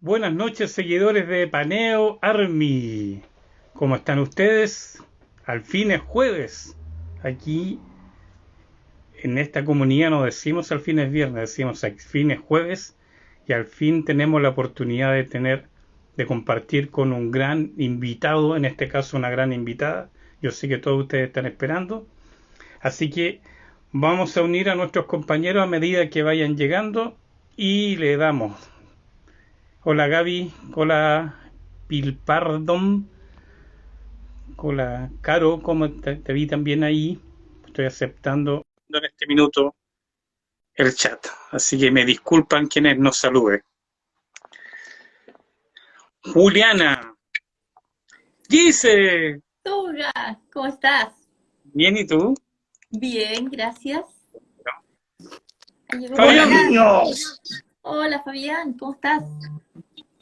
Buenas noches, seguidores de Paneo Army. ¿Cómo están ustedes? Al fin es jueves. Aquí en esta comunidad no decimos al fin es viernes, decimos al fin es jueves y al fin tenemos la oportunidad de compartir con un gran invitado, en este caso una gran invitada. Yo sé que todos ustedes están esperando. Así que vamos a unir a nuestros compañeros a medida que vayan llegando y le damos. Hola Gaby, hola Pilpardon, hola Caro, ¿cómo te vi también ahí? Estoy aceptando en este minuto el chat, así que me disculpan quienes nos saluden. Juliana, dice, Hola, ¿cómo estás? bien, ¿y tú? Bien, gracias. Ahí llegó Hola Fabián, Fabián. niños, Hola Fabián, ¿cómo estás?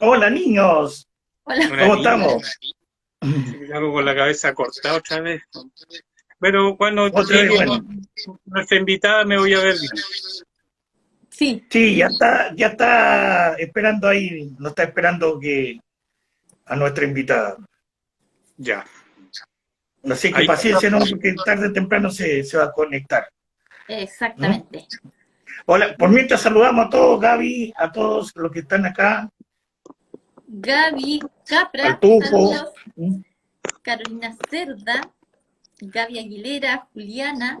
hola niños, Hola. una ¿cómo niña, estamos? se quedó con la cabeza cortada otra vez. Pero cuando Otra vez, llegue bueno, nuestra invitada me voy a ver bien. Sí, sí, ya está esperando ahí, nos está esperando que a nuestra invitada. Ya, Así que ahí paciencia, ¿no? Porque tarde o temprano se va a conectar. ¿Mm? exactamente. Hola, por mientras saludamos a todos, Gaby, a todos los que están acá, Gaby al Capra, Tufo. saludos. ¿Mm? Carolina Cerda, Gaby Aguilera, Juliana.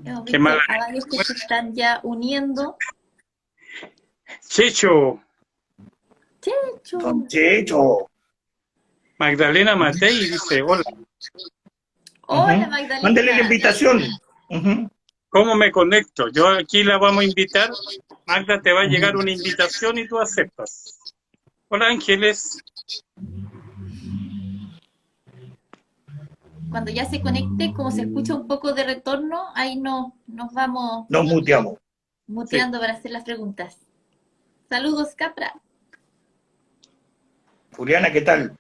Hemos qué mala. visto a varios que se están ya uniendo. Checho, Checho. Don Checho. Magdalena Matei dice, hola. Hola Ujú. Mándele la Magdalena. invitación. Ujú, ¿Cómo me conecto? Yo aquí la vamos a invitar. Magda, te va a llegar ujú. una invitación y tú aceptas. Hola Ángeles. Cuando ya se conecte, como se escucha un poco de retorno, ahí nos vamos Nos muteamos. Sí. muteando para hacer las preguntas. Saludos, Capra. Juliana, ¿qué tal?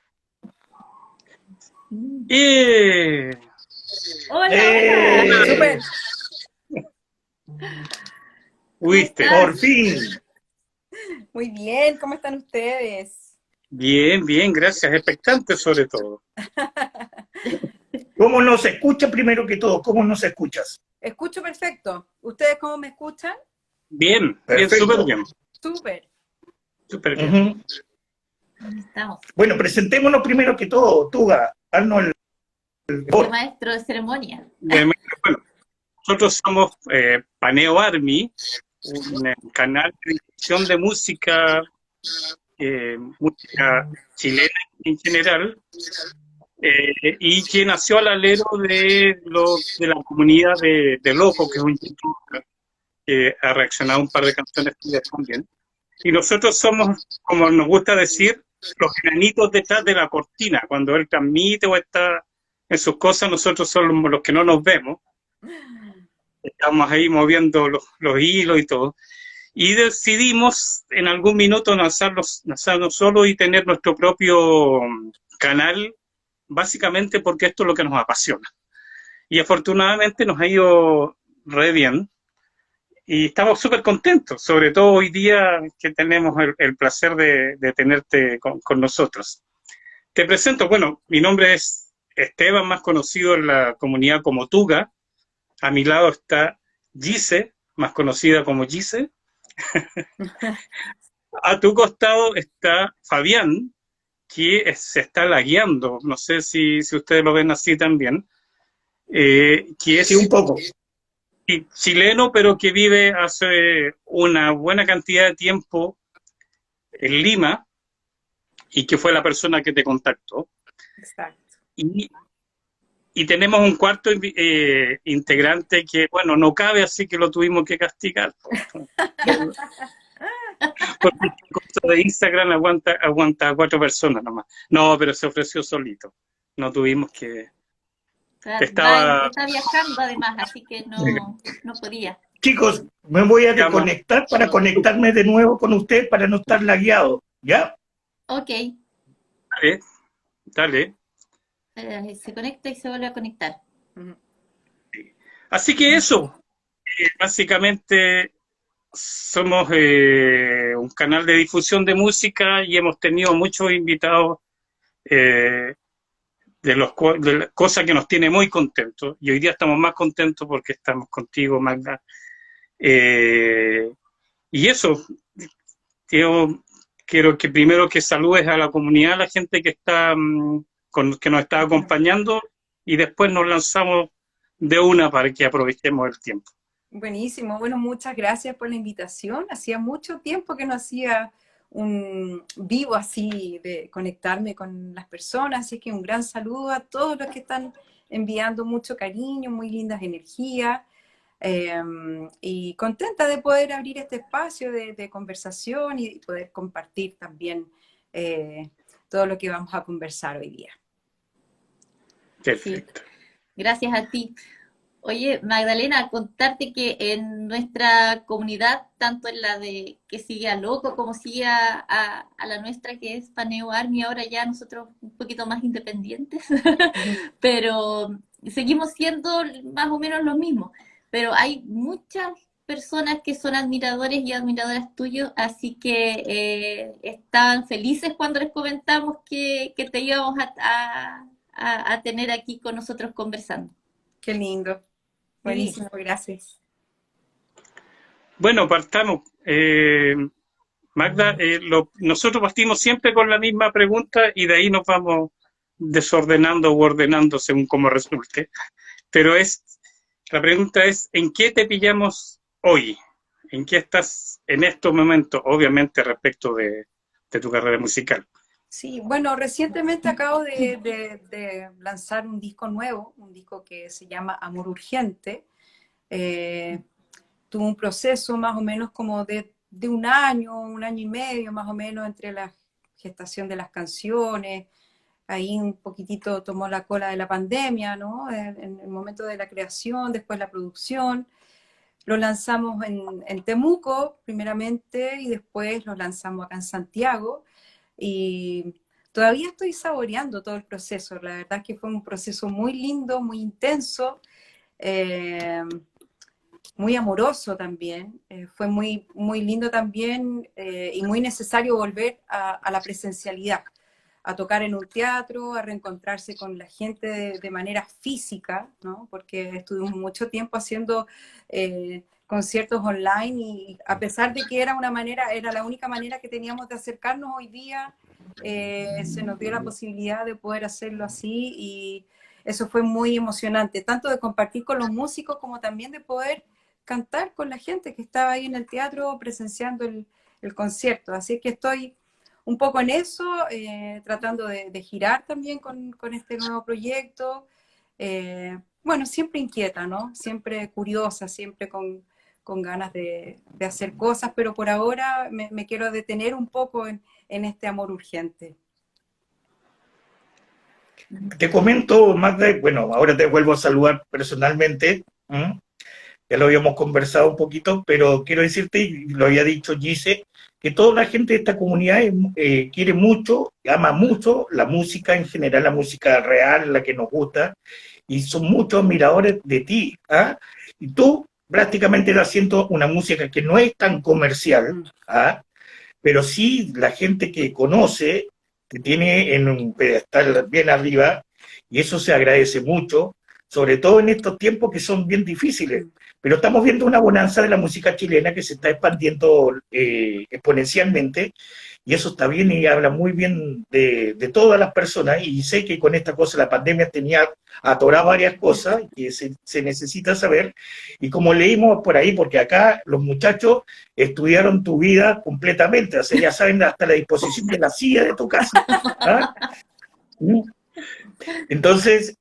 Y Hola, hola. ¡Eh! Súper, ¿cómo fuiste. Por estás? fin. Muy bien, ¿cómo están ustedes? Bien, bien, gracias. Expectante sobre todo. ¿Cómo nos escucha primero que todo? ¿Cómo nos escuchas? Escucho perfecto. ¿Ustedes cómo me escuchan? Bien, bien, súper Perfecto. bien. Súper. Súper bien. Ujú. Estamos. Bueno, presentémonos primero que todo. Tuga, haznos el De favor. maestro de ceremonia. Bueno, nosotros somos Paneo Army, un canal de difusión de música chilena en general, y que nació al alero de la comunidad de Loco, que es un youtuber que ha reaccionado a un par de canciones tuyas también. Y nosotros somos, como nos gusta decir, los enanitos detrás de la cortina. Cuando él transmite o está en sus cosas, nosotros somos los que no nos vemos. Estamos ahí moviendo los hilos y todo. Y decidimos en algún minuto lanzarnos solos y tener nuestro propio canal, básicamente porque esto es lo que nos apasiona. Y afortunadamente nos ha ido re bien y estamos súper contentos, sobre todo hoy día que tenemos el placer de tenerte con nosotros. Te presento, bueno, mi nombre es Esteban, más conocido en la comunidad como Tuga. A mi lado está Gise, más conocida como Gise. A tu costado está Fabián, que se está lagueando, no sé si ustedes lo ven así también, que Sí, un es poco. chileno, pero que vive hace una buena cantidad de tiempo en Lima y que fue la persona que te contactó. Exacto. Y, y tenemos un cuarto integrante que, bueno, no cabe, así que lo tuvimos que castigar. Porque el costo de Instagram aguanta a 4 personas nomás. No, pero se ofreció solito. No tuvimos que... Estaba... Está viajando además, así que no podía. Chicos, me voy a Digamos, desconectar para conectarme de nuevo con usted para no estar lagueado. ¿Ya? Ok, dale, dale. se conecta y se vuelve a conectar. Ujú. Así que eso, básicamente somos un canal de difusión de música y hemos tenido muchos invitados de las cosas que nos tiene muy contentos. Y hoy día estamos más contentos porque estamos contigo, Magda. Y eso, yo quiero que primero que saludes a la comunidad, a la gente que está que nos está acompañando, y después nos lanzamos de una para que aprovechemos el tiempo. Buenísimo. Bueno, muchas gracias por la invitación. Hacía mucho tiempo que no hacía un vivo así de conectarme con las personas, así que un gran saludo a todos los que están enviando mucho cariño, muy lindas energías, y contenta de poder abrir este espacio de conversación y poder compartir también todo lo que vamos a conversar hoy día. Perfecto. Sí. Gracias a ti. Oye, Magdalena, contarte que en nuestra comunidad, tanto en la de que sigue a Loco como sigue a la nuestra, que es Paneo Army, ahora ya nosotros un poquito más independientes, pero seguimos siendo más o menos lo mismo. Pero hay muchas personas que son admiradores y admiradoras tuyos, así que estaban felices cuando les comentamos que te íbamos a tener aquí con nosotros conversando. Qué lindo. Buenísimo, gracias. Bueno, partamos. Magda, nosotros partimos siempre con la misma pregunta y de ahí nos vamos desordenando o ordenando según cómo resulte. Pero la pregunta es, ¿en qué te pillamos hoy? ¿En qué estás en estos momentos? Obviamente respecto de tu carrera musical. Sí, bueno, recientemente acabo de lanzar un disco nuevo, un disco que se llama Amor Urgente. Tuve un proceso más o menos como de un año y medio más o menos entre la gestación de las canciones. Ahí un poquitito tomó la cola de la pandemia, ¿no? En el momento de la creación, después la producción. Lo lanzamos en Temuco primeramente y después lo lanzamos acá en Santiago. Y todavía estoy saboreando todo el proceso. La verdad es que fue un proceso muy lindo, muy intenso, muy amoroso también. Fue muy, muy lindo también y muy necesario volver a la presencialidad, a tocar en un teatro, a reencontrarse con la gente de manera física, ¿no? Porque estuvimos mucho tiempo haciendo conciertos online y a pesar de que era la única manera que teníamos de acercarnos hoy día, se nos dio la posibilidad de poder hacerlo así y eso fue muy emocionante, tanto de compartir con los músicos como también de poder cantar con la gente que estaba ahí en el teatro presenciando el concierto. Así que estoy un poco en eso, tratando de girar también con este nuevo proyecto. Bueno, siempre inquieta, ¿no? Siempre curiosa, siempre con ganas de hacer cosas, pero por ahora me quiero detener un poco en este amor urgente. Te comento, Magda, bueno, ahora te vuelvo a saludar personalmente. Ya lo habíamos conversado un poquito, pero quiero decirte, y lo había dicho Gise, que toda la gente de esta comunidad quiere mucho, ama mucho la música en general, la música real, la que nos gusta, y son muchos admiradores de ti. ¿Ah? Y tú prácticamente estás haciendo una música que no es tan comercial, ¿ah? Pero sí la gente que conoce te tiene en un pedestal bien arriba, y eso se agradece mucho, sobre todo en estos tiempos que son bien difíciles. Pero estamos viendo una bonanza de la música chilena que se está expandiendo exponencialmente, y eso está bien y habla muy bien de todas las personas, y sé que con esta cosa la pandemia tenía atorado varias cosas que se necesita saber, y como leímos por ahí, porque acá los muchachos estudiaron tu vida completamente, o sea, ya saben hasta la disposición de la silla de tu casa. ¿Ah? Entonces,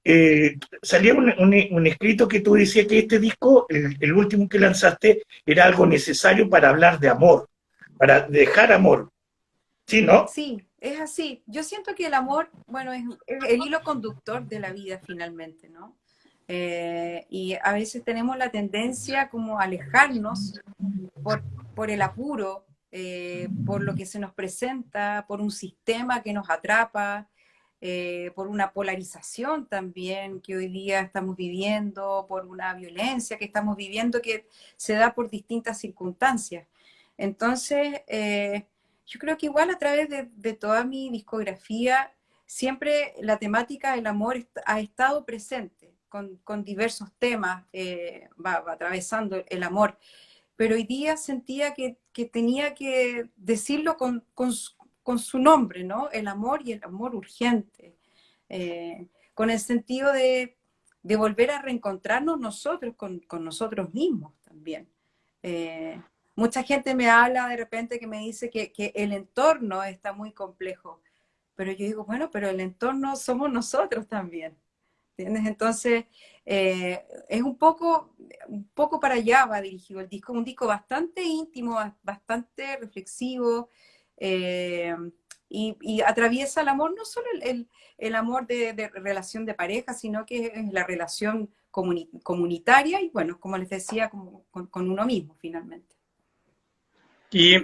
salía un escrito que tú decías que este disco, el último que lanzaste, era algo necesario para hablar de amor, para dejar amor. ¿Sí, no? Sí, es así. Yo siento que el amor, bueno, es el hilo conductor de la vida finalmente, ¿no? Y a veces tenemos la tendencia como a alejarnos por el apuro, por lo que se nos presenta, por un sistema que nos atrapa. por una polarización también que hoy día estamos viviendo, por una violencia que estamos viviendo que se da por distintas circunstancias. Entonces, yo creo que igual a través de toda mi discografía, siempre la temática del amor ha estado presente, con diversos temas, va atravesando el amor. Pero hoy día sentía que tenía que decirlo con su nombre, ¿no? El amor y el amor urgente, con el sentido de volver a reencontrarnos nosotros con nosotros mismos también. Mucha gente me habla de repente que me dice que el entorno está muy complejo, pero yo digo, bueno, pero el entorno somos nosotros también, ¿entiendes? Entonces, es un poco para allá va dirigido el disco, un disco bastante íntimo, bastante reflexivo, y atraviesa el amor, no solo el amor de relación de pareja, sino que es la relación comunitaria y, bueno, como les decía, con uno mismo, finalmente. Y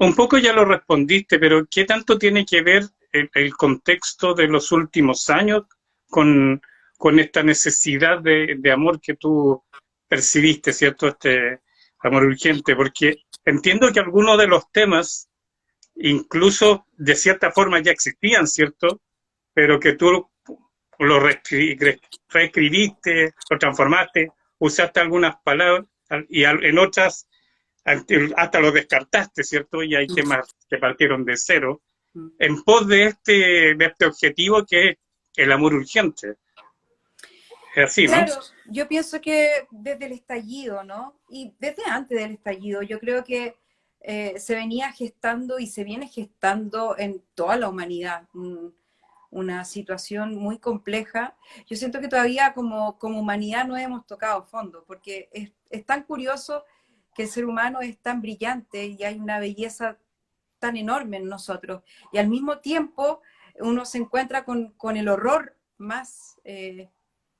un poco ya lo respondiste, pero ¿qué tanto tiene que ver el contexto de los últimos años con esta necesidad de amor que tú percibiste, ¿cierto? Este amor urgente, porque entiendo que algunos de los temas incluso de cierta forma ya existían, ¿cierto? Pero que tú lo reescribiste, lo transformaste, usaste algunas palabras y en otras hasta lo descartaste, ¿cierto? Y hay temas que partieron de cero en pos de este objetivo que es el amor urgente. Es así, ¿no? Claro, yo pienso que desde el estallido, ¿no? Y desde antes del estallido, yo creo que se venía gestando y se viene gestando en toda la humanidad una situación muy compleja. Yo siento que todavía como humanidad no hemos tocado fondo, porque es tan curioso que el ser humano es tan brillante y hay una belleza tan enorme en nosotros. Y al mismo tiempo uno se encuentra con el horror más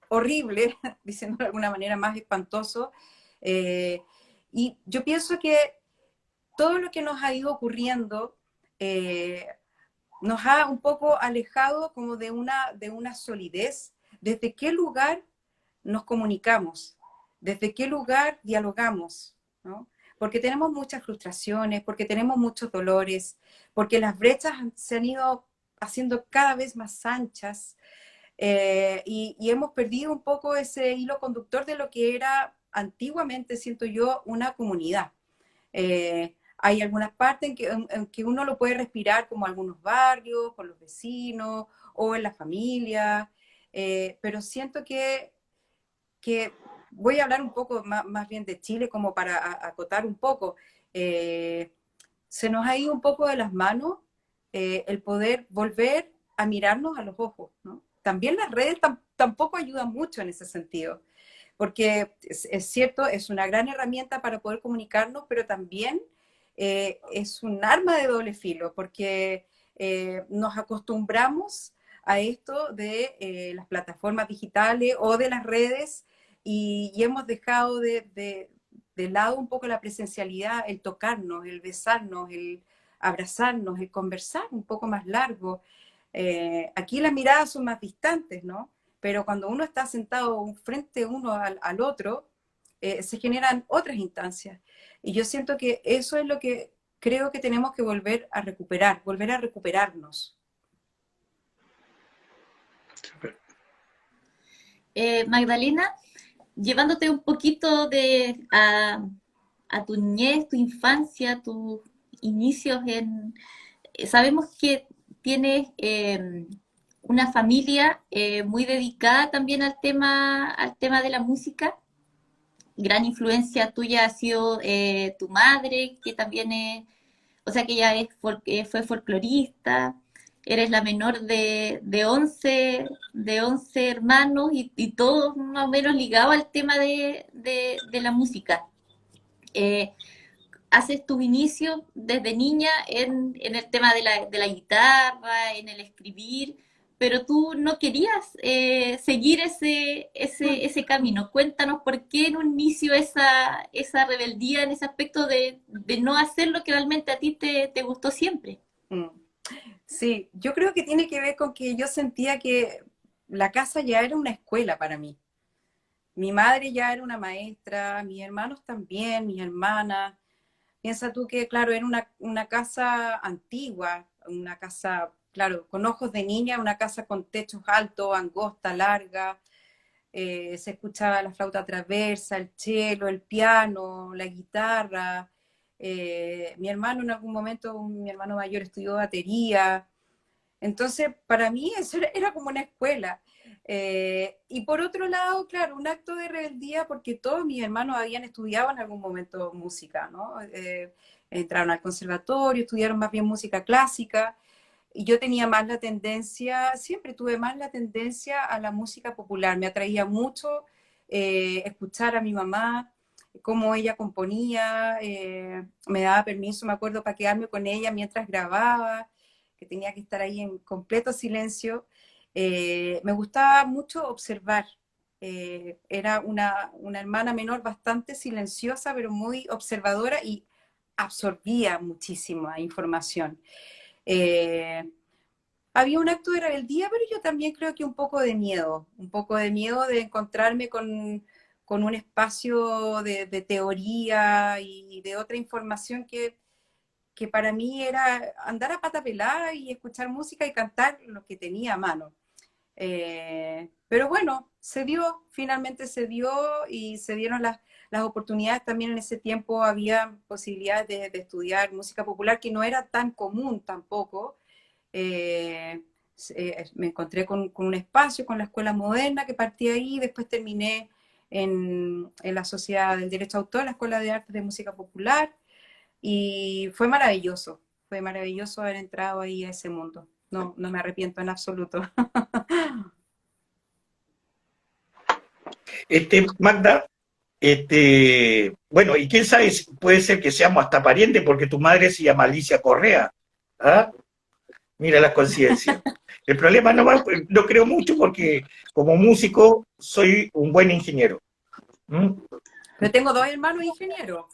horrible, diciendo de alguna manera más espantoso. Y yo pienso que todo lo que nos ha ido ocurriendo nos ha un poco alejado como de una solidez. ¿Desde qué lugar nos comunicamos? ¿Desde qué lugar dialogamos? ¿No? Porque tenemos muchas frustraciones, porque tenemos muchos dolores, porque las brechas se han ido haciendo cada vez más anchas, y hemos perdido un poco ese hilo conductor de lo que era antiguamente, siento yo, una comunidad. Hay algunas partes en que uno lo puede respirar, como algunos barrios, con los vecinos o en la familia, pero siento que voy a hablar un poco más bien de Chile como para acotar un poco. Se nos ha ido un poco de las manos el poder volver a mirarnos a los ojos, ¿no? También las redes tampoco ayudan mucho en ese sentido, porque es cierto, es una gran herramienta para poder comunicarnos, pero también es un arma de doble filo, porque nos acostumbramos a esto de las plataformas digitales o de las redes y hemos dejado de lado un poco la presencialidad, el tocarnos, el besarnos, el abrazarnos, el conversar un poco más largo. Aquí las miradas son más distantes, ¿no? Pero cuando uno está sentado frente uno al otro, se generan otras instancias. Y yo siento que eso es lo que creo que tenemos que volver a recuperar, volver a recuperarnos. Magdalena, llevándote un poquito a tu niñez, tu infancia, tus inicios sabemos que tienes una familia muy dedicada también al tema de la música. Gran influencia tuya ha sido tu madre, que también o sea, que ella fue folclorista. Eres la menor de 11 hermanos y todos más o menos ligados al tema de la música. Haces tus inicios desde niña en el tema de la guitarra, en el escribir, pero tú no querías seguir ese camino. Cuéntanos por qué en un inicio esa rebeldía en ese aspecto de no hacer lo que realmente a ti te gustó siempre. Sí, yo creo que tiene que ver con que yo sentía que la casa ya era una escuela para mí. Mi madre ya era una maestra, mis hermanos también, mis hermanas. Piensa tú que, claro, era una casa antigua, una casa, claro, con ojos de niña, una casa con techos altos, angosta, larga. Se escuchaba la flauta traversa, el cello, el piano, la guitarra. Mi hermano en algún momento, mi hermano mayor estudió batería. Entonces, para mí eso era como una escuela. Y por otro lado, claro, un acto de rebeldía porque todos mis hermanos habían estudiado en algún momento música, ¿no? Entraron al conservatorio, estudiaron más bien música clásica, y yo tenía más la tendencia, siempre tuve más la tendencia a la música popular. Me atraía mucho escuchar a mi mamá, cómo ella componía, me daba permiso, me acuerdo, para quedarme con ella mientras grababa, que tenía que estar ahí en completo silencio. Me gustaba mucho observar. Era una hermana menor bastante silenciosa, pero muy observadora y absorbía muchísima información. Eh, Había un acto de rebeldía, pero yo también creo que un poco de miedo de encontrarme con un espacio de teoría y de otra información que para mí era andar a pata pelada y escuchar música y cantar lo que tenía a mano. Pero bueno, se dio, finalmente se dio y se dieron las oportunidades. También en ese tiempo había posibilidades de estudiar música popular, que no era tan común tampoco. Eh, Me encontré con un espacio, con la escuela moderna que partí ahí, después terminé en la Sociedad del Derecho de Autor, la Escuela de Artes de Música Popular, y fue maravilloso haber entrado ahí a ese mundo. No, no me arrepiento en absoluto. Magda, bueno, y quién sabe, puede ser que seamos hasta parientes porque tu madre se llama Alicia Correa. ¿Ah? Mira las coincidencias. El problema no creo mucho porque como músico soy un buen ingeniero. ¿Mm? Pero tengo dos hermanos ingenieros,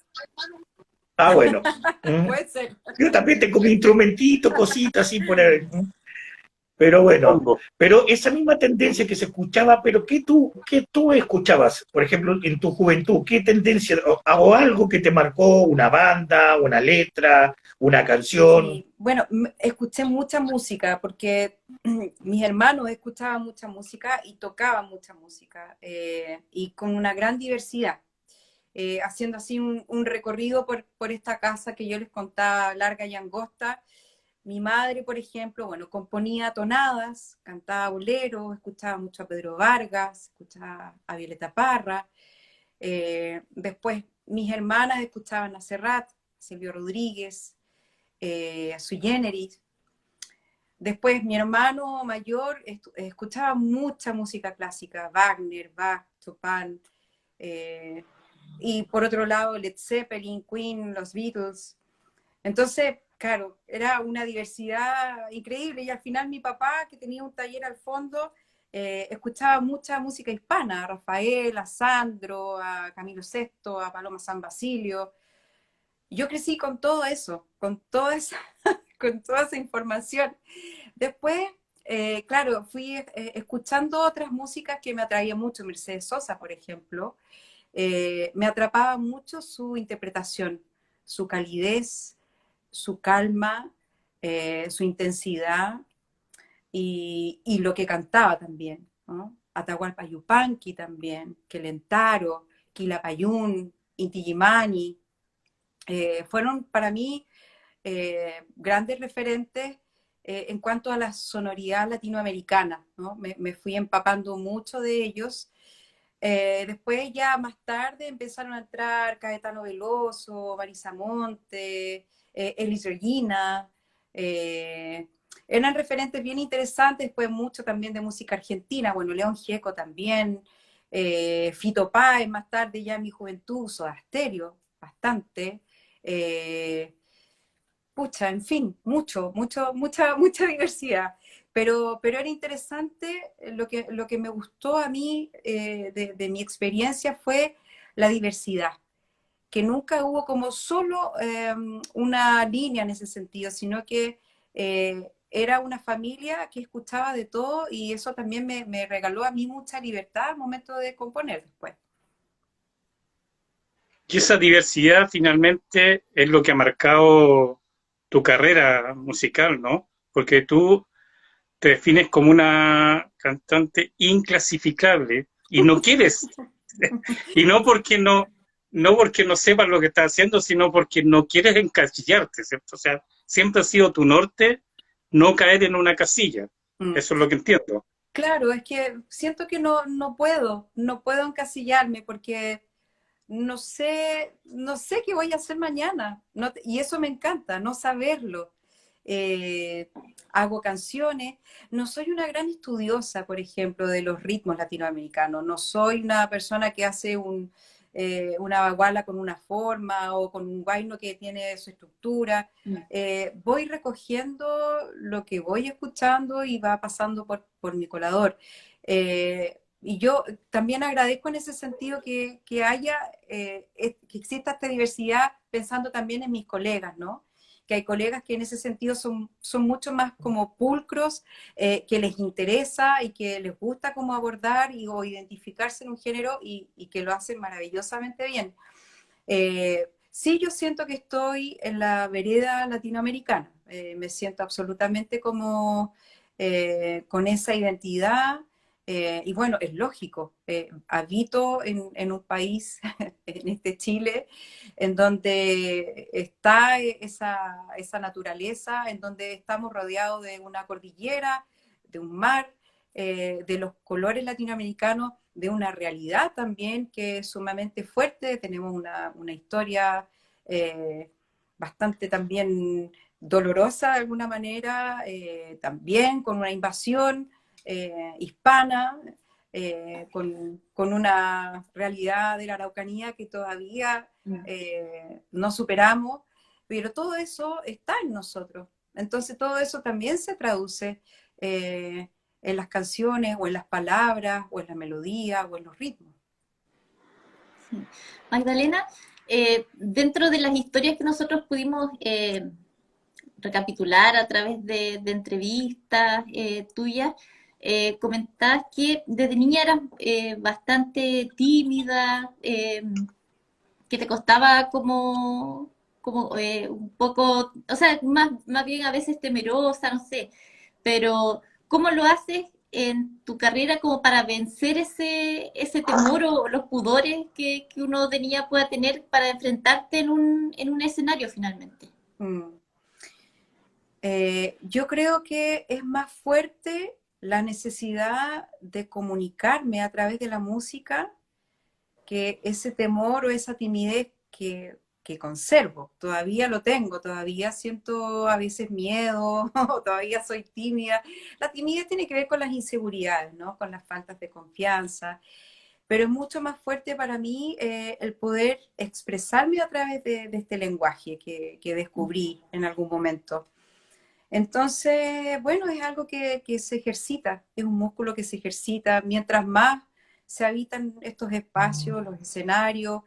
Ah, bueno. ¿Mm? puede ser. Yo también tengo mi instrumentito, cositas así por ahí. ¿Mm? Pero bueno, Pongo. pero esa misma tendencia que se escuchaba, pero qué tú escuchabas? Por ejemplo, en tu juventud, ¿qué tendencia o algo que te marcó una banda, una letra, una canción? Sí, bueno, escuché mucha música porque mis hermanos escuchaban mucha música y tocaban mucha música y con una gran diversidad, haciendo así un recorrido por esta casa que yo les contaba, larga y angosta. Mi madre, por ejemplo, bueno, componía tonadas, cantaba boleros, escuchaba mucho a Pedro Vargas, escuchaba a Violeta Parra. Después mis hermanas escuchaban a Serrat, Silvio Rodríguez, Sui Generis. Después mi hermano mayor escuchaba mucha música clásica, Wagner, Bach, Chopin, eh, y por otro lado Led Zeppelin, Queen, los Beatles. Entonces, claro, era una diversidad increíble y al final mi papá, que tenía un taller al fondo, escuchaba mucha música hispana, a Rafael, a Sandro, a Camilo Sesto, a Paloma San Basilio. Yo crecí con todo eso, con toda esa información. Después, claro, fui escuchando otras músicas que me atraían mucho, Mercedes Sosa, por ejemplo. Me atrapaba mucho su interpretación, su calidez, su calma, su intensidad y lo que cantaba también, ¿no? Atahualpa Yupanqui también, Kelentaro, Quilapayún, Inti Illimani, fueron para mí grandes referentes en cuanto a la sonoridad latinoamericana, ¿no? Me fui empapando mucho de ellos. Después ya más tarde empezaron a entrar Caetano Veloso, Marisa Monte, Elis Regina, eran referentes bien interesantes, después mucho también de música argentina, bueno, León Gieco también, Fito Páez más tarde ya en mi juventud, Soda Stereo, bastante, eh, pucha, en fin, mucha diversidad. Pero era interesante, lo que me gustó a mí de mi experiencia fue la diversidad, que nunca hubo como solo una línea en ese sentido, sino que era una familia que escuchaba de todo y eso también me regaló a mí mucha libertad al momento de componer después. Y esa diversidad finalmente es lo que ha marcado tu carrera musical, ¿no? Porque tú te defines como una cantante inclasificable y no quieres, y no porque no sepas lo que estás haciendo, sino porque no quieres encasillarte, ¿cierto? O sea, siempre ha sido tu norte no caer en una casilla. Mm. Eso es lo que entiendo. Claro, es que siento que no puedo encasillarme porque no sé qué voy a hacer mañana. Y eso me encanta, no saberlo. Hago canciones, no soy una gran estudiosa, por ejemplo, de los ritmos latinoamericanos, no soy una persona que hace una baguala con una forma o con un guayno que tiene su estructura. Voy recogiendo lo que voy escuchando y va pasando por mi colador. Y yo también agradezco en ese sentido que exista esta diversidad pensando también en mis colegas, ¿no? Que hay colegas que en ese sentido son mucho más como pulcros, que les interesa y que les gusta cómo abordar o identificarse en un género y que lo hacen maravillosamente bien. Sí, yo siento que estoy en la vereda latinoamericana, me siento absolutamente como con esa identidad. Y bueno, es lógico, habito en un país, en este Chile, en donde está esa naturaleza, en donde estamos rodeados de una cordillera, de un mar, de los colores latinoamericanos, de una realidad también que es sumamente fuerte. Tenemos una historia bastante también dolorosa de alguna manera, también con una invasión hispana, con una realidad de la Araucanía que todavía no superamos, pero todo eso está en nosotros. Entonces todo eso también se traduce en las canciones, o en las palabras, o en la melodía, o en los ritmos. Sí. Magdalena, dentro de las historias que nosotros pudimos recapitular a través de entrevistas tuyas, comentabas que desde niña eras bastante tímida, que te costaba como un poco, o sea, más bien a veces temerosa, no sé, pero ¿cómo lo haces en tu carrera como para vencer ese temor o los pudores que uno de niña pueda tener para enfrentarte en un escenario finalmente? Yo creo que es más fuerte la necesidad de comunicarme a través de la música que ese temor o esa timidez que conservo. Todavía lo tengo, todavía siento a veces miedo, todavía soy tímida. La timidez tiene que ver con las inseguridades, ¿no? Con las faltas de confianza, pero es mucho más fuerte para mí el poder expresarme a través de este lenguaje que descubrí en algún momento. Entonces, bueno, es algo que se ejercita, es un músculo que se ejercita. Mientras más se habitan estos espacios, los escenarios,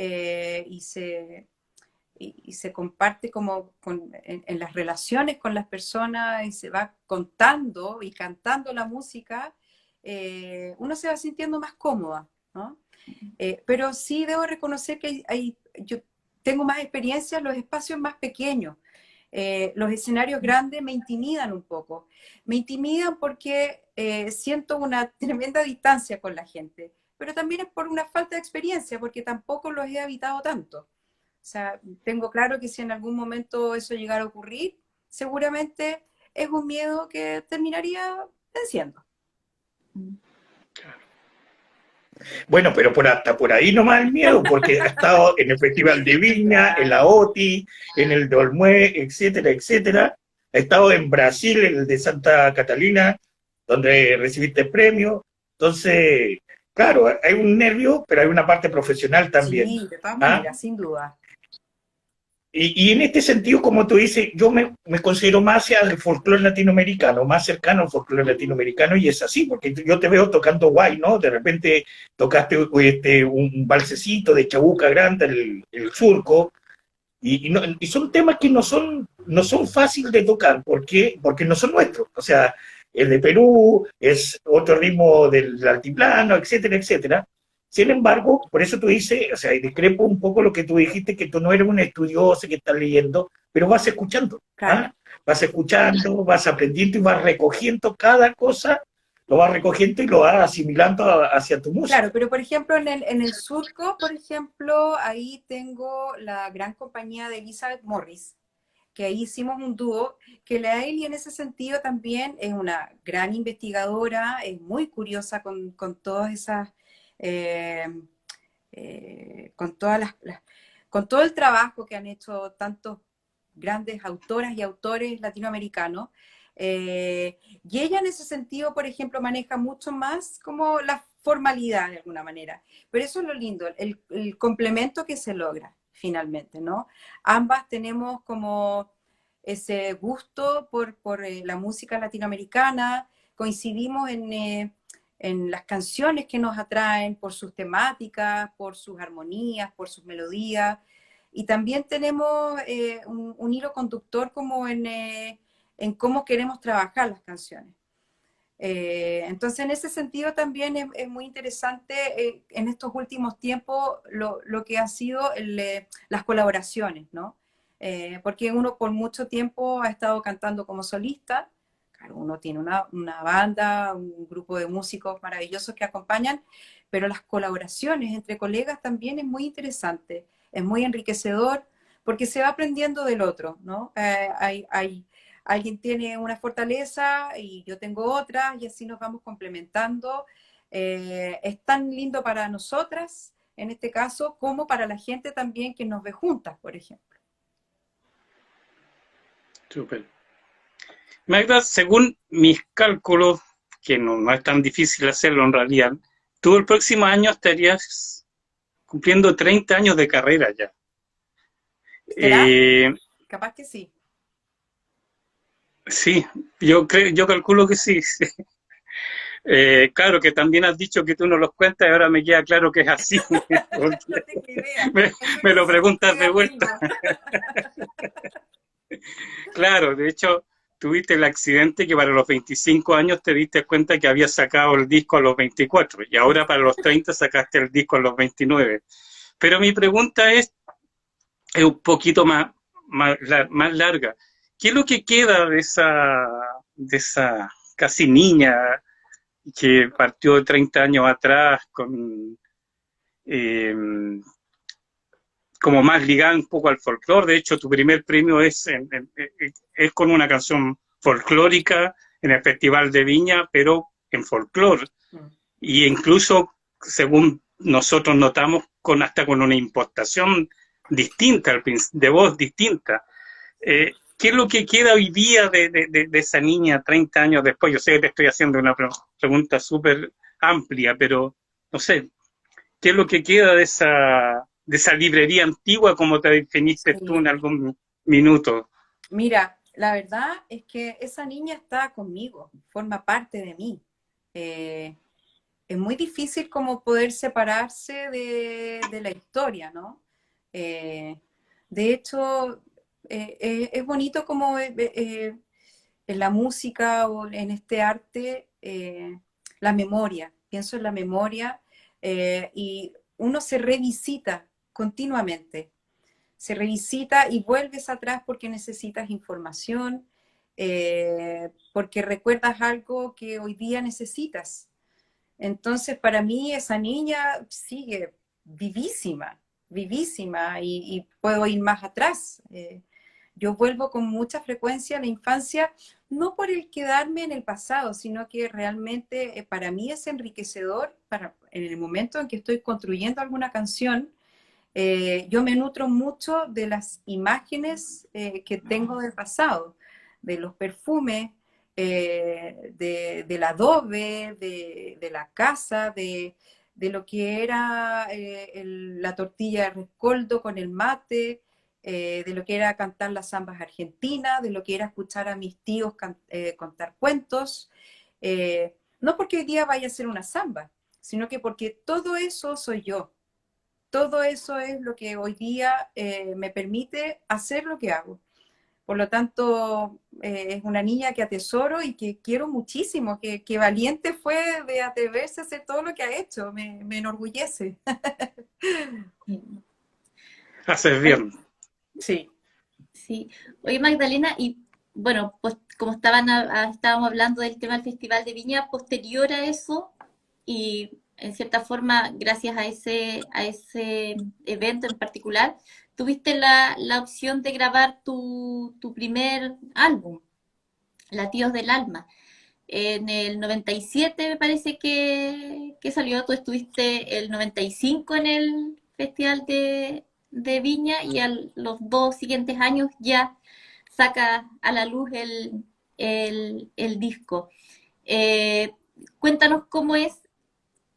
y se comparte como en las relaciones con las personas y se va contando y cantando la música, uno se va sintiendo más cómoda, ¿no? Pero sí debo reconocer que yo tengo más experiencia en los espacios más pequeños. Los escenarios grandes me intimidan un poco. Me intimidan porque siento una tremenda distancia con la gente, pero también es por una falta de experiencia, porque tampoco los he habitado tanto. O sea, tengo claro que si en algún momento eso llegara a ocurrir, seguramente es un miedo que terminaría venciendo. Bueno, pero hasta por ahí nomás el miedo, porque ha estado en el Festival de Viña, en la OTI, en el de Olmué, etcétera, etcétera. Ha estado en Brasil, en el de Santa Catalina, donde recibiste el premio. Entonces, claro, hay un nervio, pero hay una parte profesional también. Sí, de todas maneras, sin duda. Y en este sentido, como tú dices, yo me considero más hacia el folclore latinoamericano, más cercano al folclore latinoamericano, y es así, porque yo te veo tocando guay, ¿no? De repente tocaste un balsecito de Chabuca Grande, el surco, y son temas que no son fáciles de tocar. ¿Por qué? Porque no son nuestros. O sea, el de Perú es otro ritmo del altiplano, etcétera, etcétera. Sin embargo, por eso tú dices, o sea, y discrepo un poco lo que tú dijiste, que tú no eres un estudioso que estás leyendo, pero vas escuchando, Claro. ¿ah? Vas escuchando, vas aprendiendo y vas recogiendo cada cosa, lo vas recogiendo y lo vas asimilando hacia tu música. Claro, pero por ejemplo en el surco, por ejemplo, ahí tengo la gran compañía de Elizabeth Morris, que ahí hicimos un dúo, que la Eli en ese sentido también es una gran investigadora, es muy curiosa con todas esas, eh, con todas con todo el trabajo que han hecho tantos grandes autoras y autores latinoamericanos. Y ella en ese sentido, por ejemplo, maneja mucho más como la formalidad de alguna manera. Pero eso es lo lindo, el complemento que se logra finalmente, ¿no? Ambas tenemos como ese gusto por la música latinoamericana, coincidimos en las canciones que nos atraen, por sus temáticas, por sus armonías, por sus melodías, y también tenemos un hilo conductor como en cómo queremos trabajar las canciones. Entonces, en ese sentido también es muy interesante en estos últimos tiempos lo que han sido las colaboraciones, ¿no? Porque uno por mucho tiempo ha estado cantando como solista, claro, uno tiene una banda, un grupo de músicos maravillosos que acompañan, pero las colaboraciones entre colegas también es muy interesante, es muy enriquecedor, porque se va aprendiendo del otro, ¿no? Alguien tiene una fortaleza y yo tengo otra, y así nos vamos complementando. Es tan lindo para nosotras, en este caso, como para la gente también que nos ve juntas, por ejemplo. Súper. Magda, según mis cálculos, que no es tan difícil hacerlo en realidad, tú el próximo año estarías cumpliendo 30 años de carrera ya. ¿Será? Capaz que sí. Sí, yo calculo que sí. Sí. Claro que también has dicho que tú no los cuentas y ahora me queda claro que es así. No tengo idea. me, Es me lo preguntas de negativo. vuelta. Claro, de hecho, tuviste el accidente que para los 25 años te diste cuenta que habías sacado el disco a los 24 y ahora para los 30 sacaste el disco a los 29. Pero mi pregunta es un poquito más larga. ¿Qué es lo que queda de esa casi niña que partió 30 años atrás eh, como más ligada un poco al folclore? De hecho, tu primer premio es con una canción folclórica en el Festival de Viña, pero en folclore. Y incluso, según nosotros notamos, hasta con una impostación distinta, de voz distinta. ¿Qué es lo que queda hoy día de esa niña 30 años después? Yo sé que te estoy haciendo una pregunta súper amplia, pero no sé, ¿qué es lo que queda de esa librería antigua, como te definiste tú Sí. en algún minuto? Mira, la verdad es que esa niña está conmigo, forma parte de mí. Es muy difícil como poder separarse de la historia, ¿no? De hecho, es bonito como en la música o en este arte, la memoria. Pienso en la memoria y uno se revisita continuamente. Se revisita y vuelves atrás porque necesitas información, porque recuerdas algo que hoy día necesitas. Entonces, para mí esa niña sigue vivísima, vivísima, y puedo ir más atrás. Yo vuelvo con mucha frecuencia a la infancia, no por el quedarme en el pasado, sino que realmente para mí es enriquecedor en el momento en que estoy construyendo alguna canción. Yo me nutro mucho de las imágenes que tengo del pasado, de los perfumes, del adobe, de la casa, de lo que era la tortilla de rescoldo con el mate, de lo que era cantar las zambas argentinas, de lo que era escuchar a mis tíos contar cuentos. No porque hoy día vaya a ser una zamba, sino que porque todo eso soy yo. todo eso es lo que hoy día me permite hacer lo que hago. Por lo tanto, es una niña que atesoro y que quiero muchísimo, que valiente fue de atreverse a hacer todo lo que ha hecho, me enorgullece. Haces bien. Sí. Sí. Oye, Magdalena, y bueno, pues como estábamos hablando del tema del Festival de Viña, posterior a eso, y en cierta forma, gracias a ese evento en particular, tuviste la opción de grabar tu primer álbum, Latidos del Alma. En el 97 me parece que salió, tú estuviste el 95 en el Festival de Viña y a los 2 siguientes años ya saca a la luz el disco. Eh, Cuéntanos cómo es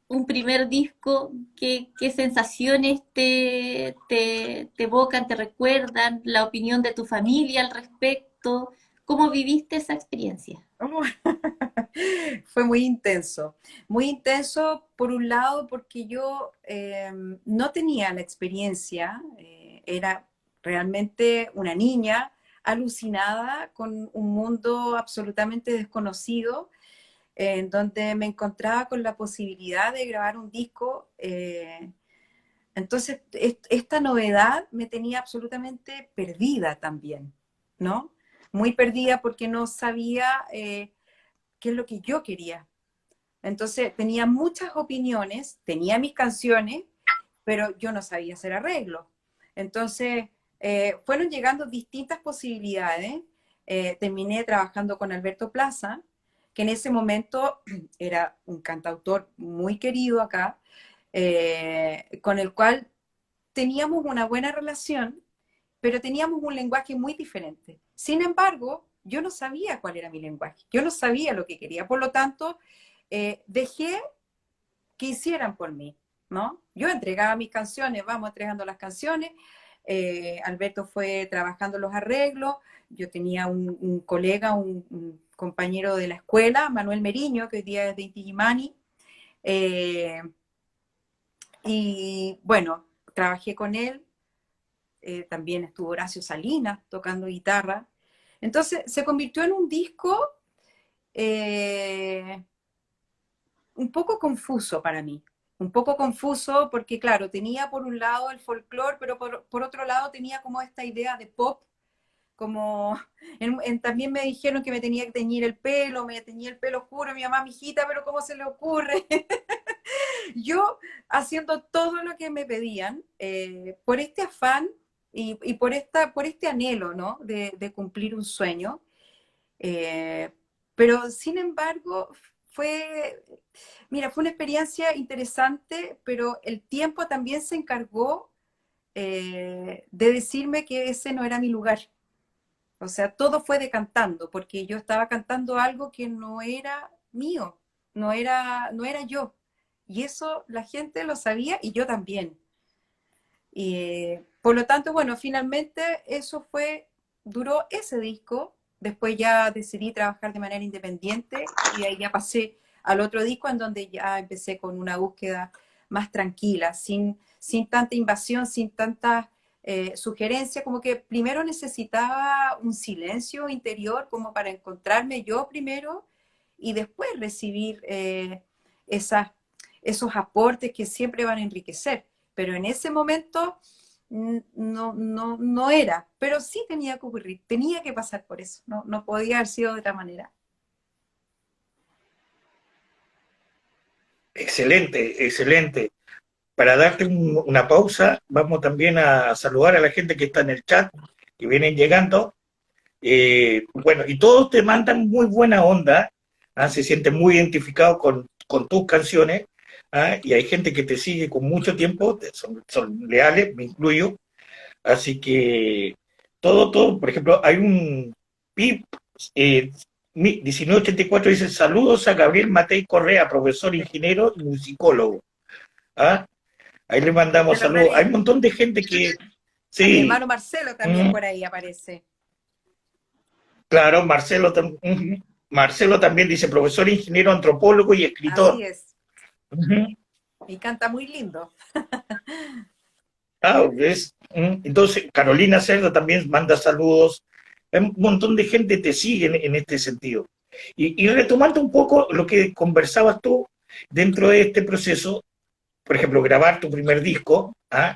un primer disco, qué sensaciones te evocan, te recuerdan, la opinión de tu familia al respecto, cómo viviste esa experiencia. Fue muy intenso por un lado porque yo no tenía la experiencia, era realmente una niña alucinada con un mundo absolutamente desconocido, en donde me encontraba con la posibilidad de grabar un disco. Entonces, esta novedad me tenía absolutamente perdida también, ¿no? Muy perdida porque no sabía qué es lo que yo quería. Entonces, tenía muchas opiniones, tenía mis canciones, pero yo no sabía hacer arreglos. Entonces, fueron llegando distintas posibilidades. Terminé trabajando con Alberto Plaza, que en ese momento era un cantautor muy querido acá, con el cual teníamos una buena relación, pero teníamos un lenguaje muy diferente. Sin embargo, yo no sabía cuál era mi lenguaje, yo no sabía lo que quería, por lo tanto, dejé que hicieran por mí, ¿no? Yo entregaba mis canciones, vamos entregando las canciones, Alberto fue trabajando los arreglos, yo tenía un colega, un compañero de la escuela, Manuel Meriño, que hoy día es de Inti Illimani, y bueno, trabajé con él, también estuvo Horacio Salinas tocando guitarra, entonces se convirtió en un disco un poco confuso para mí, un poco confuso porque claro, tenía por un lado el folclore, pero por otro lado tenía como esta idea de pop, como también me dijeron que me tenía que teñir el pelo, me teñía el pelo oscuro, mi mamá, mijita, pero ¿cómo se le ocurre? Yo haciendo todo lo que me pedían, por este afán y por este anhelo, ¿no? De cumplir un sueño. Pero sin embargo, mira, fue una experiencia interesante, pero el tiempo también se encargó de decirme que ese no era mi lugar. O sea, todo fue decantando, porque yo estaba cantando algo que no era mío, no era yo. Y eso la gente lo sabía y yo también. Y, por lo tanto, bueno, finalmente duró ese disco. Después ya decidí trabajar de manera independiente y ahí ya pasé al otro disco en donde ya empecé con una búsqueda más tranquila, sin tanta invasión, sin tanta sugerencia, como que primero necesitaba un silencio interior como para encontrarme yo primero y después recibir esos aportes que siempre van a enriquecer. Pero en ese momento no era, pero sí tenía que ocurrir, tenía que pasar por eso, no podía haber sido de otra manera. Excelente, excelente. Para darte una pausa, vamos también a saludar a la gente que está en el chat, que vienen llegando. Bueno, y todos te mandan muy buena onda, ¿ah? Se sienten muy identificados con tus canciones, ¿ah? Y hay gente que te sigue con mucho tiempo, son leales, me incluyo. Así que todo, por ejemplo, hay un PIP 1984 dice: saludos a Gabriel Matei Correa, profesor, ingeniero y musicólogo. ¿Ah? Ahí le mandamos saludos. Hay un montón de gente que... Sí. A mi hermano Marcelo también por ahí aparece. Claro, Marcelo también dice profesor, ingeniero, antropólogo y escritor. Así es. Y canta muy lindo. Ah, ¿ves? Entonces, Carolina Cerda también manda saludos. Un montón de gente te sigue en este sentido. Y retomando un poco lo que conversabas tú dentro de este proceso, por ejemplo, grabar tu primer disco, ¿ah?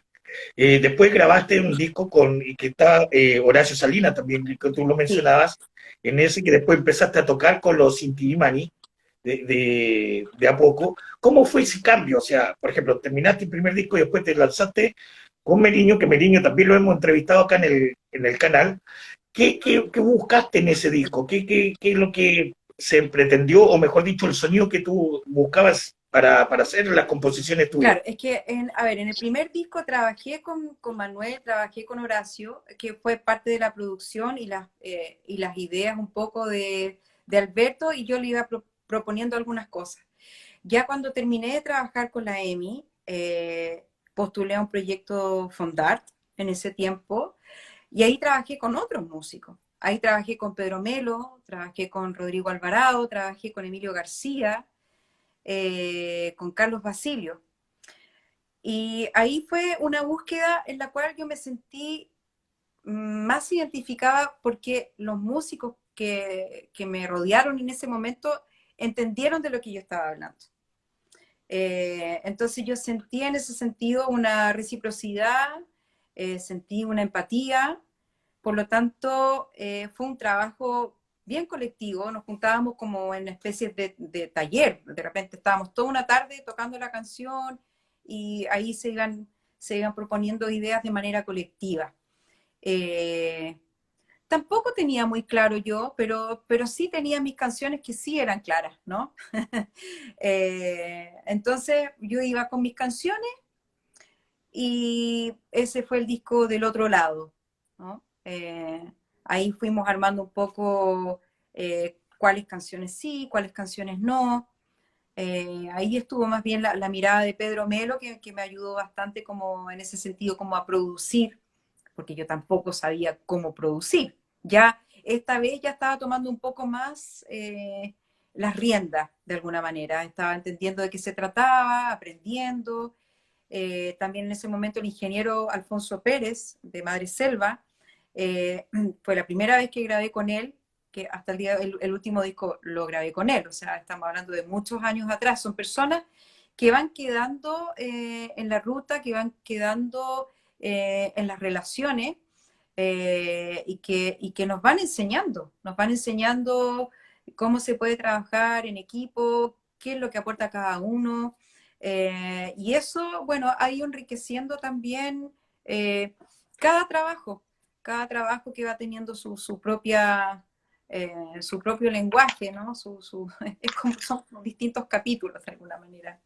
Después grabaste un disco y que está Horacio Salinas también, que tú lo Sí. mencionabas, en ese que después empezaste a tocar con los Inti Illimani de a poco. ¿Cómo fue ese cambio? O sea, por ejemplo, terminaste el primer disco y después te lanzaste con Meriño, que Meriño también lo hemos entrevistado acá en el canal. ¿Qué buscaste en ese disco? ¿Qué es lo que se pretendió, o mejor dicho, el sonido que tú buscabas para hacer las composiciones tuyas? Claro, es que, a ver, en el primer disco trabajé con Manuel, trabajé con Horacio, que fue parte de la producción y las ideas un poco de Alberto, y yo le iba proponiendo algunas cosas. Ya cuando terminé de trabajar con la EMI, postulé a un proyecto Fondart en ese tiempo, y ahí trabajé con otros músicos. Ahí trabajé con Pedro Melo, trabajé con Rodrigo Alvarado, trabajé con Emilio García, con Carlos Basilio. Y ahí fue una búsqueda en la cual yo me sentí más identificada porque los músicos que me rodearon en ese momento entendieron de lo que yo estaba hablando. Entonces yo sentí en ese sentido una reciprocidad, sentí una empatía, por lo tanto fue un trabajo bien colectivo, nos juntábamos como en especies de taller, de repente estábamos toda una tarde tocando la canción y ahí se iban proponiendo ideas de manera colectiva. Eh, Tampoco tenía muy claro yo, pero sí tenía mis canciones que sí eran claras, ¿no? Entonces yo iba con mis canciones y ese fue el disco del otro lado, ¿no? Ahí fuimos armando un poco cuáles canciones sí, cuáles canciones no. Ahí estuvo más bien la mirada de Pedro Melo, que me ayudó bastante como en ese sentido, como a producir, porque yo tampoco sabía cómo producir. Ya esta vez ya estaba tomando un poco más las riendas, de alguna manera. Estaba entendiendo de qué se trataba, aprendiendo. También en ese momento el ingeniero Alfonso Pérez, de Madre Selva, fue la primera vez que grabé con él, que hasta el día el último disco lo grabé con él, o sea, estamos hablando de muchos años atrás. Son personas que van quedando en la ruta, que van quedando en las relaciones y que nos van enseñando cómo se puede trabajar en equipo, qué es lo que aporta cada uno. Y eso, bueno, ha ido enriqueciendo también eh, cada trabajo, cada trabajo que va teniendo su propia, su propio lenguaje, ¿no? Es como son distintos capítulos de alguna manera.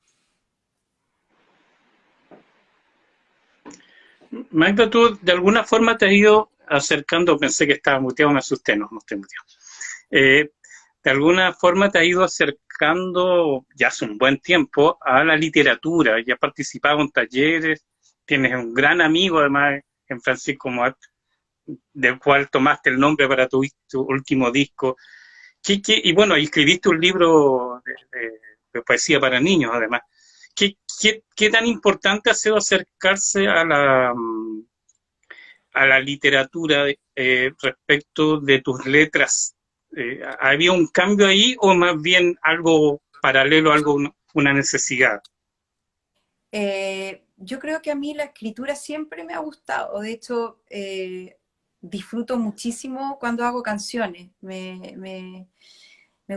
Magda, tú de alguna forma te has ido acercando, pensé que estaba muteado, me asusté, no, no estoy muteado. De alguna forma te has ido acercando ya hace un buen tiempo a la literatura, ya has participado en talleres, tienes un gran amigo además en Francisco Moat, del cual tomaste el nombre para tu último disco. Y bueno, escribiste un libro de poesía para niños además. ¿Qué tan importante ha sido acercarse a la literatura respecto de tus letras? ¿Había un cambio ahí o más bien algo paralelo, una necesidad? Yo creo que a mí la escritura siempre me ha gustado. De hecho, disfruto muchísimo cuando hago canciones. Me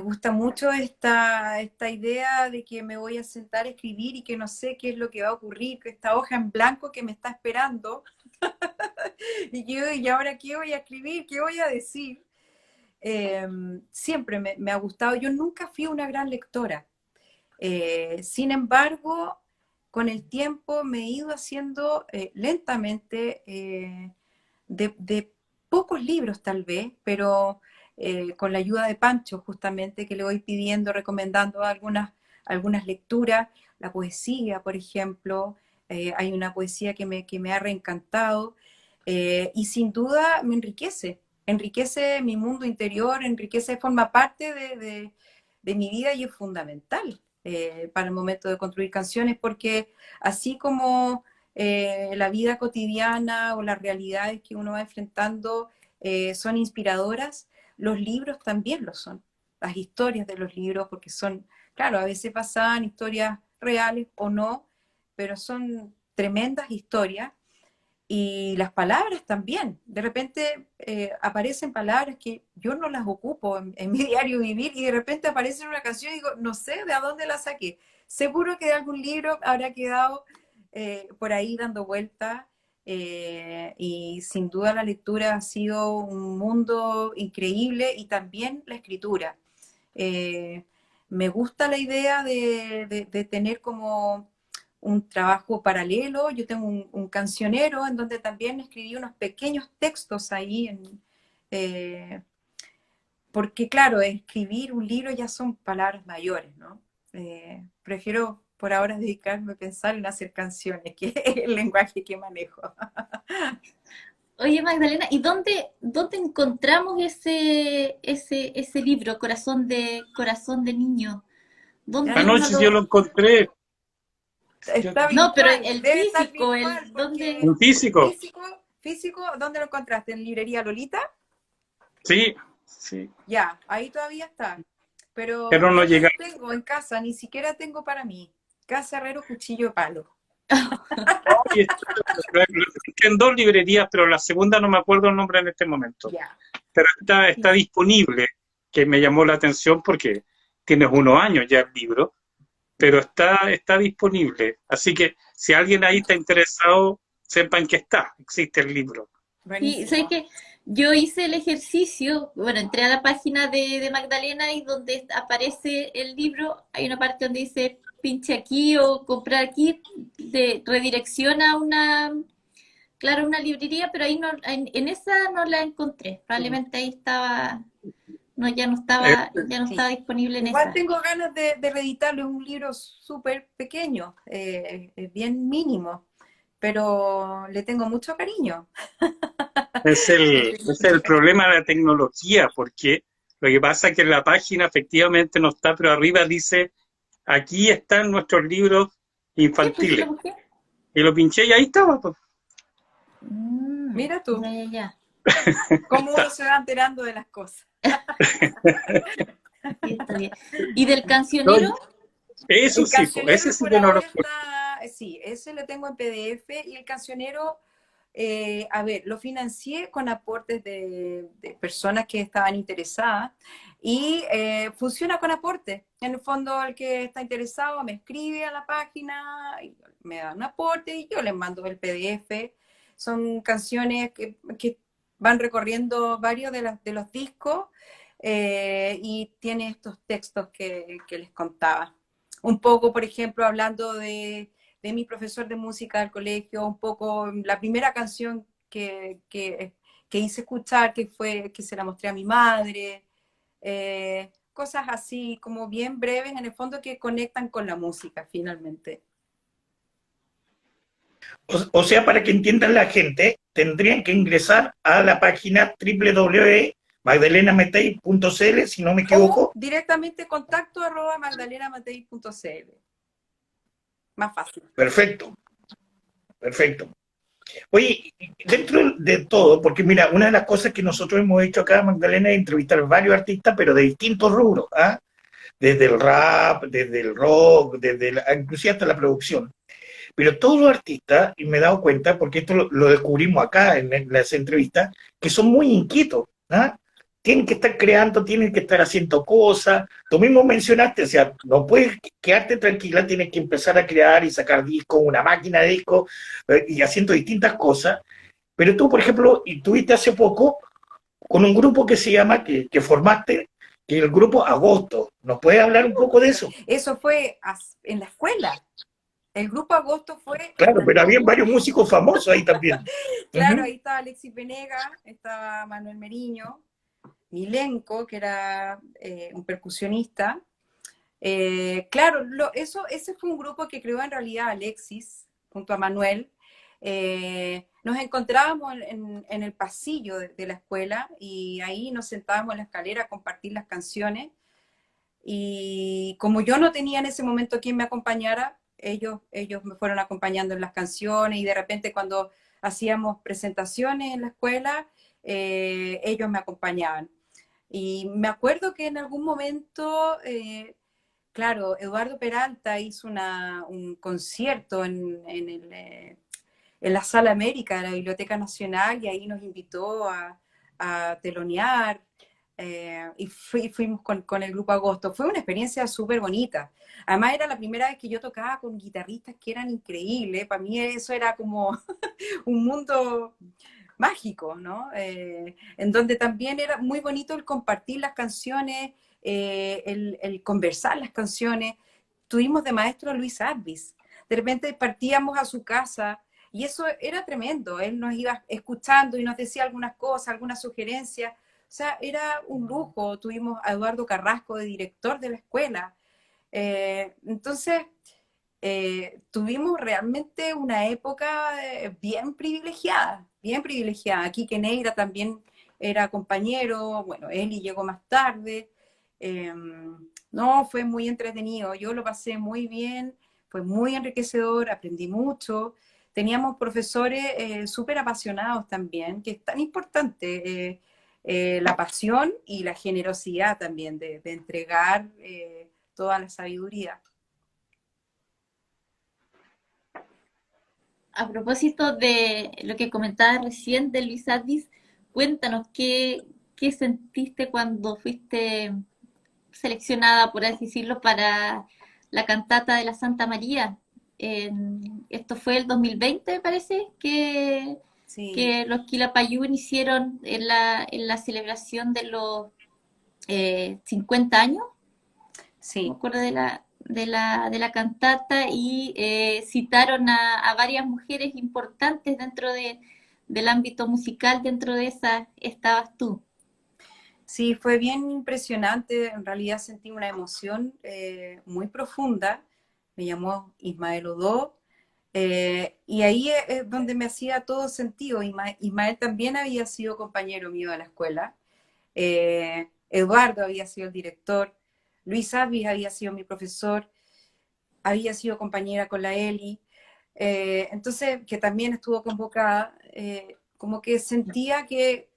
gusta mucho esta idea de que me voy a sentar a escribir y que no sé qué es lo que va a ocurrir, que esta hoja en blanco que me está esperando. ¿Y ahora qué voy a escribir? ¿Qué voy a decir? Siempre me ha gustado. Yo nunca fui una gran lectora. Sin embargo, con el tiempo me he ido haciendo lentamente de pocos libros tal vez, pero con la ayuda de Pancho justamente, que le voy pidiendo, recomendando algunas lecturas, la poesía, por ejemplo. Hay una poesía que me ha reencantado y sin duda me enriquece mi mundo interior, forma parte de mi vida y es fundamental para el momento de construir canciones, porque así como la vida cotidiana o las realidades que uno va enfrentando son inspiradoras, los libros también lo son. Las historias de los libros, porque son, claro, a veces pasan historias reales o no, pero son tremendas historias. Y las palabras también. De repente aparecen palabras que yo no las ocupo en mi diario vivir y de repente aparece en una canción y digo, no sé de dónde la saqué. Seguro que de algún libro habrá quedado por ahí dando vueltas y sin duda la lectura ha sido un mundo increíble y también la escritura. Me gusta la idea de tener como un trabajo paralelo. Yo tengo un cancionero en donde también escribí unos pequeños textos ahí, porque claro, escribir un libro ya son palabras mayores, ¿no? Prefiero por ahora dedicarme a pensar en hacer canciones, que es el lenguaje que manejo. Oye, Magdalena, ¿y dónde encontramos ese libro, Corazón de Niño? ¿Dónde uno Anoche yo lo encontré. Está No, pero virtual, el debe estar físico, virtual, porque En físico. físico, ¿dónde lo encontraste? ¿En librería Lolita? Sí, sí. Ya, ahí todavía está. Pero Pero no yo no llega. lo tengo en casa, ni siquiera tengo para mí. Casa, herrero, cuchillo, palo. Oye, lo encontré en dos librerías, pero la segunda no me acuerdo el nombre en este momento. Ya. Pero está disponible, que me llamó la atención porque tienes unos años ya el libro, pero está disponible. Así que si alguien ahí está interesado, sepan que existe el libro. Sí, sé Buenísimo. que yo hice el ejercicio, bueno, entré a la página de Magdalena y donde aparece el libro, hay una parte donde dice pinche aquí o comprar aquí, de redirecciona a claro, una librería, pero ahí no, en esa no la encontré. Probablemente ahí estaba, no, Eh, ya no Sí. estaba disponible en Igual esa. tengo ganas de reeditarlo, es un libro súper pequeño, es bien mínimo, pero le tengo mucho cariño. Es Le el, tengo es mucho el cariño. problema de la tecnología, porque lo que pasa es que en la página efectivamente no está, pero arriba dice, aquí están nuestros libros Sí, pues sí lo infantiles. busqué. Y lo pinché y ahí estaba, pues. Mira tú, Ya, ya, ya. cómo uno se va enterando de las cosas. Sí, está bien. ¿Y del No, cancionero? eso El sí, pues, cancionero ese sí por que no lo ahora encuentro. está, sí, ese lo tengo en PDF y el cancionero, a ver, lo financié con aportes de personas que estaban interesadas y funciona con aportes. En el fondo, el que está interesado me escribe a la página, y me da un aporte y yo les mando el PDF. Son canciones que van recorriendo varios de los discos y tiene estos textos que les contaba. Un poco, por ejemplo, hablando de mi profesor de música del colegio, un poco la primera canción que hice escuchar, que se la mostré a mi madre, cosas así como bien breves en el fondo que conectan con la música finalmente. O sea, para que entiendan la gente, tendrían que ingresar a la página www.magdalenametey.cl, si no me O equivoco. directamente contacto@magdalenamatei.cl. Más fácil. Perfecto, perfecto. Oye, dentro de todo, porque mira, una de las cosas que nosotros hemos hecho acá, Magdalena, es entrevistar varios artistas, pero de distintos rubros, ¿ah? Desde el rap, desde el rock, inclusive hasta la producción. Pero todos los artistas, y me he dado cuenta, porque esto lo descubrimos acá en las entrevistas, que son muy inquietos, ¿ah? Tienen que estar creando, tienen que estar haciendo cosas. Tú mismo mencionaste, o sea, no puedes quedarte tranquila, tienes que empezar a crear y sacar discos, una máquina de discos, y haciendo distintas cosas. Pero tú, por ejemplo, y tuviste hace poco con un grupo que se llama, que formaste, que es el grupo Agosto. ¿Nos puedes hablar un poco de eso? Eso fue en la escuela. El grupo Agosto fue en Claro, la pero había escuela. varios músicos famosos ahí también. Claro, Uh-huh. ahí estaba Alexis Venegas, estaba Manuel Meriño, Milenko, que era un percusionista. Claro, ese fue un grupo que creó en realidad Alexis, junto a Manuel. Nos encontrábamos en el pasillo de la escuela y ahí nos sentábamos en la escalera a compartir las canciones. Y como yo no tenía en ese momento quien me acompañara, ellos me fueron acompañando en las canciones y de repente cuando hacíamos presentaciones en la escuela, ellos me acompañaban. Y me acuerdo que en algún momento, claro, Eduardo Peralta hizo un concierto en la Sala América de la Biblioteca Nacional y ahí nos invitó a telonear. Y fuimos con el grupo Agosto. Fue una experiencia súper bonita. Además era la primera vez que yo tocaba con guitarristas que eran increíbles. Para mí eso era como un mundo mágico, ¿no? En donde también era muy bonito el compartir las canciones, el conversar las canciones. Tuvimos de maestro a Luis Advis. De repente partíamos a su casa y eso era tremendo. Él nos iba escuchando y nos decía algunas cosas, algunas sugerencias. O sea, era un lujo. Tuvimos a Eduardo Carrasco de director de la escuela. Entonces, tuvimos realmente una época bien privilegiada, bien privilegiada. Quique Neira también era compañero, bueno, Eli llegó más tarde. No, fue muy entretenido, yo lo pasé muy bien, fue muy enriquecedor, aprendí mucho. Teníamos profesores súper apasionados también, que es tan importante. La pasión y la generosidad también de entregar toda la sabiduría. A propósito de lo que comentabas recién de Luis Advis, cuéntanos qué sentiste cuando fuiste seleccionada, por así decirlo, para la cantata de la Santa María. Esto fue el 2020, me parece, Sí, que los Quilapayún hicieron en la celebración de los 50 años, me sí. acuerdo de la cantata, y citaron a varias mujeres importantes del ámbito musical. Dentro de esas estabas tú. Sí, fue bien impresionante. En realidad sentí una emoción muy profunda. Me llamó Ismael Odó. Y ahí es donde me hacía todo sentido. Ismael también había sido compañero mío de la escuela. Eduardo había sido el director. Luis Advis había sido mi profesor. Había sido compañera con la Eli. Entonces, que también estuvo convocada. Como que sentía que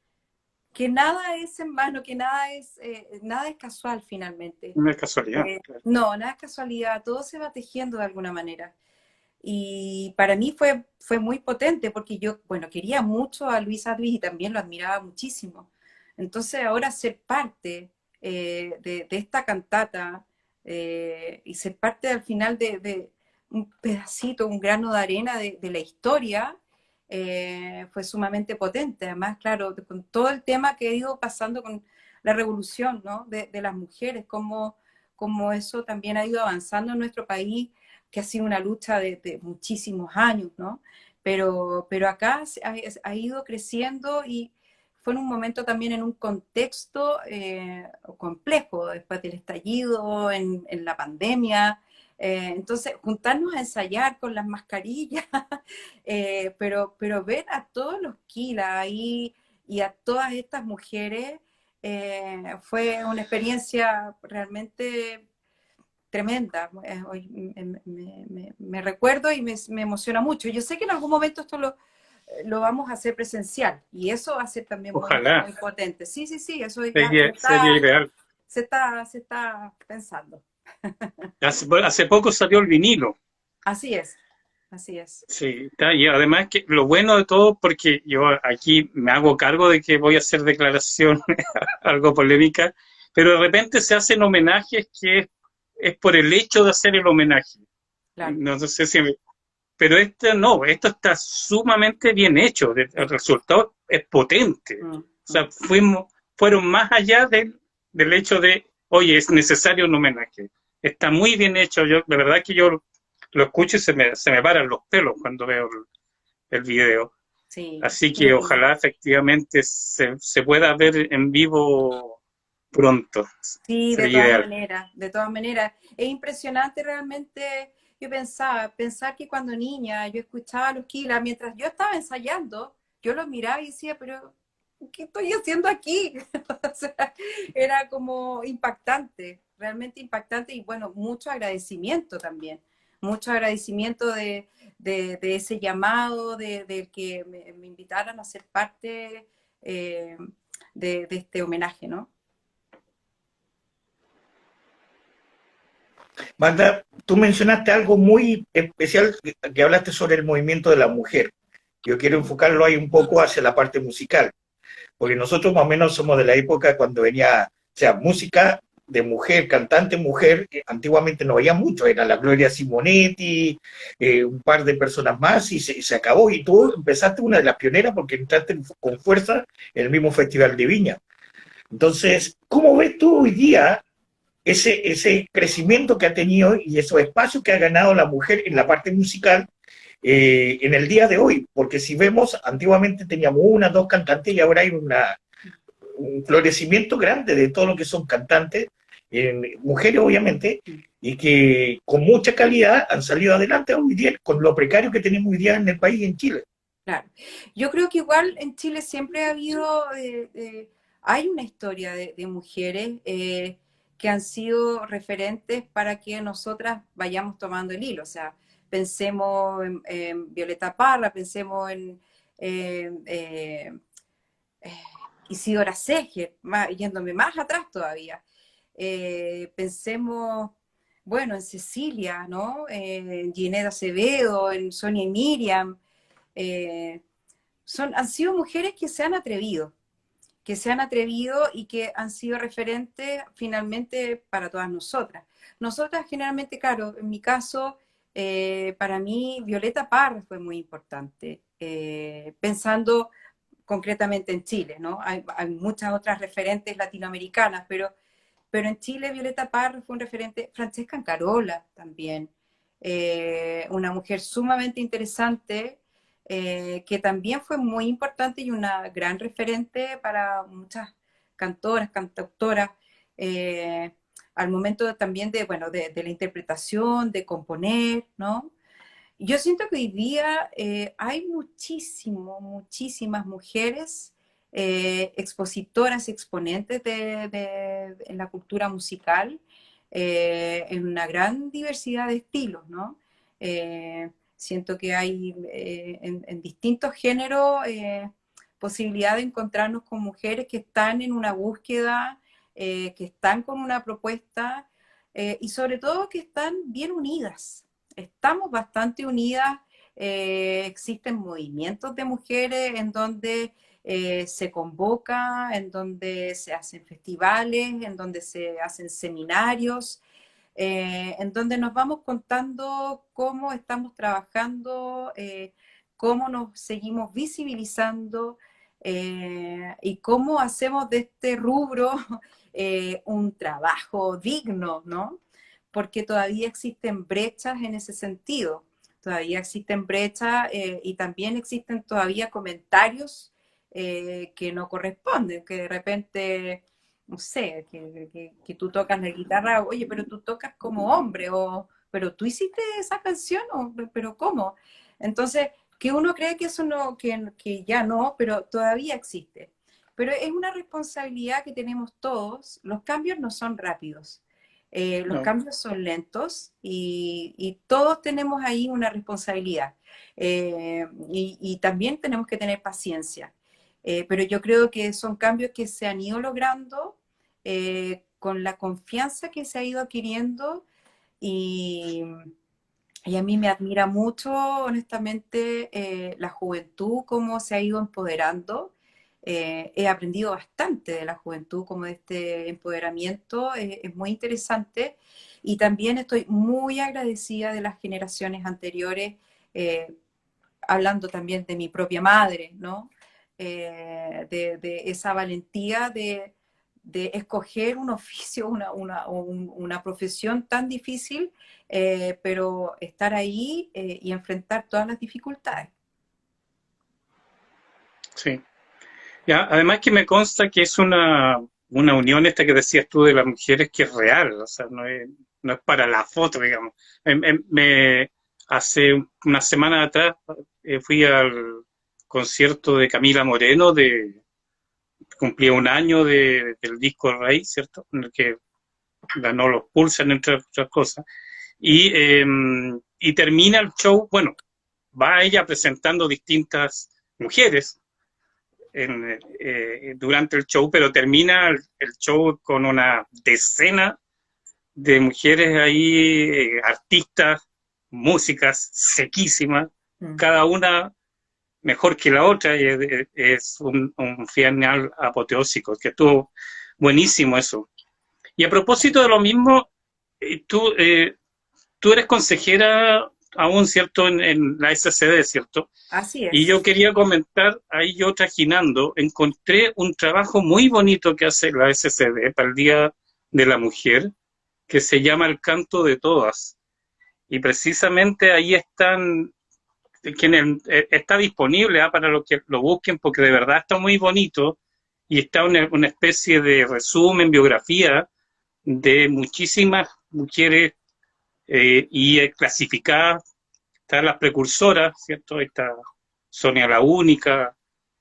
nada es en vano, que nada es casual finalmente. No es casualidad. No, nada es casualidad, todo se va tejiendo de alguna manera. Y para mí fue muy potente porque yo, bueno, quería mucho a Luis Advis y también lo admiraba muchísimo. Entonces ahora ser parte de esta cantata y ser parte al final de un pedacito, un grano de arena de la historia, fue sumamente potente. Además, claro, con todo el tema que ha ido pasando con la revolución, ¿no? de las mujeres, cómo eso también ha ido avanzando en nuestro país, que ha sido una lucha de muchísimos años, ¿no? Pero acá ha ido creciendo y fue en un momento también en un contexto complejo, después del estallido, en la pandemia. Entonces, juntarnos a ensayar con las mascarillas, pero ver a todos los Kila ahí y a todas estas mujeres fue una experiencia realmente tremenda. Hoy me recuerdo y me emociona mucho. Yo sé que en algún momento esto lo vamos a hacer presencial y eso va a ser también muy, Ojalá, muy potente. Sí, sí, sí, eso ya sería ideal. se está pensando. Hace poco salió el vinilo. Así es, así es. Sí, y además que lo bueno de todo, porque yo aquí me hago cargo de que voy a hacer declaración algo polémica, pero de repente se hacen homenajes que es por el hecho de hacer el homenaje. Claro. No sé si pero no, esto está sumamente bien hecho, el resultado es potente. Mm, O sea, mm. fueron más allá del hecho de, oye, es necesario un homenaje. Está muy bien hecho, de verdad que yo lo escucho y se me paran los pelos cuando veo el video. Sí, Así que sí. ojalá efectivamente se pueda ver en vivo pronto. Sí, de Sería todas ideal. maneras, de todas maneras. Es impresionante realmente, yo pensar que cuando niña yo escuchaba a los Kila, mientras yo estaba ensayando, yo los miraba y decía, pero ¿qué estoy haciendo aquí? O sea, era como impactante, realmente impactante y bueno, mucho agradecimiento también, mucho agradecimiento de ese llamado, de que me invitaran a ser parte de este homenaje, ¿no? Magda, tú mencionaste algo muy especial, que hablaste sobre el movimiento de la mujer. Yo quiero enfocarlo ahí un poco hacia la parte musical, porque nosotros más o menos somos de la época cuando venía, o sea, música de mujer, cantante mujer, que antiguamente no había mucho, era la Gloria Simonetti, un par de personas más y se acabó. Y tú empezaste una de las pioneras porque entraste con fuerza en el mismo Festival de Viña. Entonces, ¿cómo ves tú hoy día ese crecimiento que ha tenido y esos espacios que ha ganado la mujer en la parte musical en el día de hoy? Porque si vemos, antiguamente teníamos una, dos cantantes y ahora hay un florecimiento grande de todo lo que son cantantes, mujeres obviamente, y que con mucha calidad han salido adelante hoy día con lo precario que tenemos hoy día en el país, en Chile. Claro. Yo creo que igual en Chile siempre ha habido, hay una historia de mujeres que han sido referentes para que nosotras vayamos tomando el hilo. O sea, pensemos en Violeta Parra, pensemos en Isidora Seger, yéndome más atrás todavía. Pensemos, bueno, en Cecilia, ¿no? En Ginette Acevedo, en Sonia y Miriam. Han sido mujeres que se han atrevido y que han sido referentes finalmente para todas nosotras. Nosotras generalmente, claro, en mi caso, para mí Violeta Parra fue muy importante, pensando concretamente en Chile, ¿no? Hay muchas otras referentes latinoamericanas, pero en Chile Violeta Parra fue un referente, Francesca Ancarola también, una mujer sumamente interesante, que también fue muy importante y una gran referente para muchas cantoras, cantautoras, al momento también bueno, de la interpretación, de componer, ¿no? Yo siento que hoy día hay muchísimas mujeres expositoras, exponentes en la cultura musical, en una gran diversidad de estilos, ¿no? Siento que hay en distintos géneros posibilidad de encontrarnos con mujeres que están en una búsqueda, que están con una propuesta y sobre todo que están bien unidas. Estamos bastante unidas, existen movimientos de mujeres en donde se convoca, en donde se hacen festivales, en donde se hacen seminarios, en donde nos vamos contando cómo estamos trabajando, cómo nos seguimos visibilizando y cómo hacemos de este rubro un trabajo digno, ¿no? Porque todavía existen brechas en ese sentido, todavía existen brechas y también existen todavía comentarios que no corresponden, que de repente no sé, que tú tocas la guitarra, oye, pero tú tocas como hombre, o pero tú hiciste esa canción, o pero ¿cómo? Entonces, que uno cree que eso no, que ya no, pero todavía existe. Pero es una responsabilidad que tenemos todos. Los cambios no son rápidos, los No. cambios son lentos y todos tenemos ahí una responsabilidad. Y también tenemos que tener paciencia. Pero yo creo que son cambios que se han ido logrando con la confianza que se ha ido adquiriendo y a mí me admira mucho, honestamente, la juventud, cómo se ha ido empoderando. He aprendido bastante de la juventud, como de este empoderamiento, es muy interesante. Y también estoy muy agradecida de las generaciones anteriores, hablando también de mi propia madre, ¿no? De esa valentía de escoger un oficio, una profesión tan difícil, pero estar ahí y enfrentar todas las dificultades. Sí. Ya, además que me consta que es una unión esta que decías tú de las mujeres que es real, o sea, no es para la foto, digamos. Hace una semana atrás fui al concierto de Camila Moreno, cumplía un año del disco Rey, ¿cierto? En el que ganó los Pulsan, entre otras cosas. Y y termina el show, bueno, va ella presentando distintas mujeres durante el show, pero termina el show con una decena de mujeres ahí, artistas, músicas sequísimas, cada una mejor que la otra, y es un final apoteósico, que estuvo buenísimo eso. Y a propósito de lo mismo, tú eres consejera aún, ¿cierto?, en la SCD, ¿cierto? Así es. Y yo quería comentar, ahí yo trajinando, encontré un trabajo muy bonito que hace la SCD para el Día de la Mujer, que se llama El Canto de Todas. Y precisamente ahí está disponible para los que lo busquen, porque de verdad está muy bonito, y está una especie de resumen, biografía de muchísimas mujeres y clasificadas. Están las precursoras, ¿cierto? Está Sonia la Única,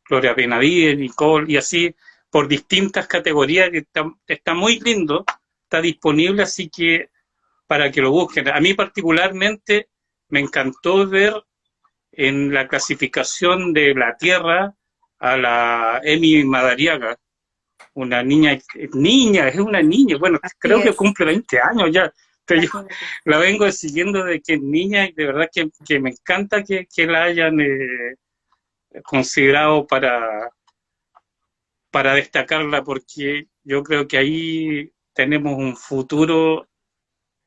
Gloria Benavides, Nicole, y así por distintas categorías, que está muy lindo, está disponible, así que para que lo busquen. A mí particularmente me encantó ver en la clasificación de la Tierra a la Emi Madariaga, una niña, es una niña, bueno, creo que cumple 20 años ya, pero yo la vengo siguiendo de que es niña, y de verdad que me encanta que la hayan considerado para destacarla, porque yo creo que ahí tenemos un futuro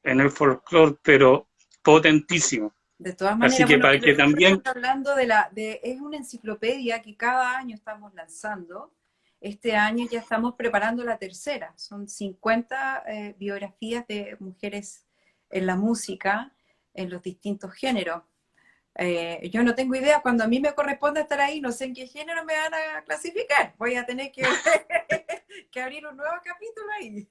en el folclore, pero potentísimo. De todas Así maneras, que bueno, para que también... estamos hablando es una enciclopedia que cada año estamos lanzando. Este año ya estamos preparando la tercera. Son 50 biografías de mujeres en la música, en los distintos géneros. Yo no tengo idea, cuando a mí me corresponde estar ahí, no sé en qué género me van a clasificar. Voy a tener que, que abrir un nuevo capítulo ahí.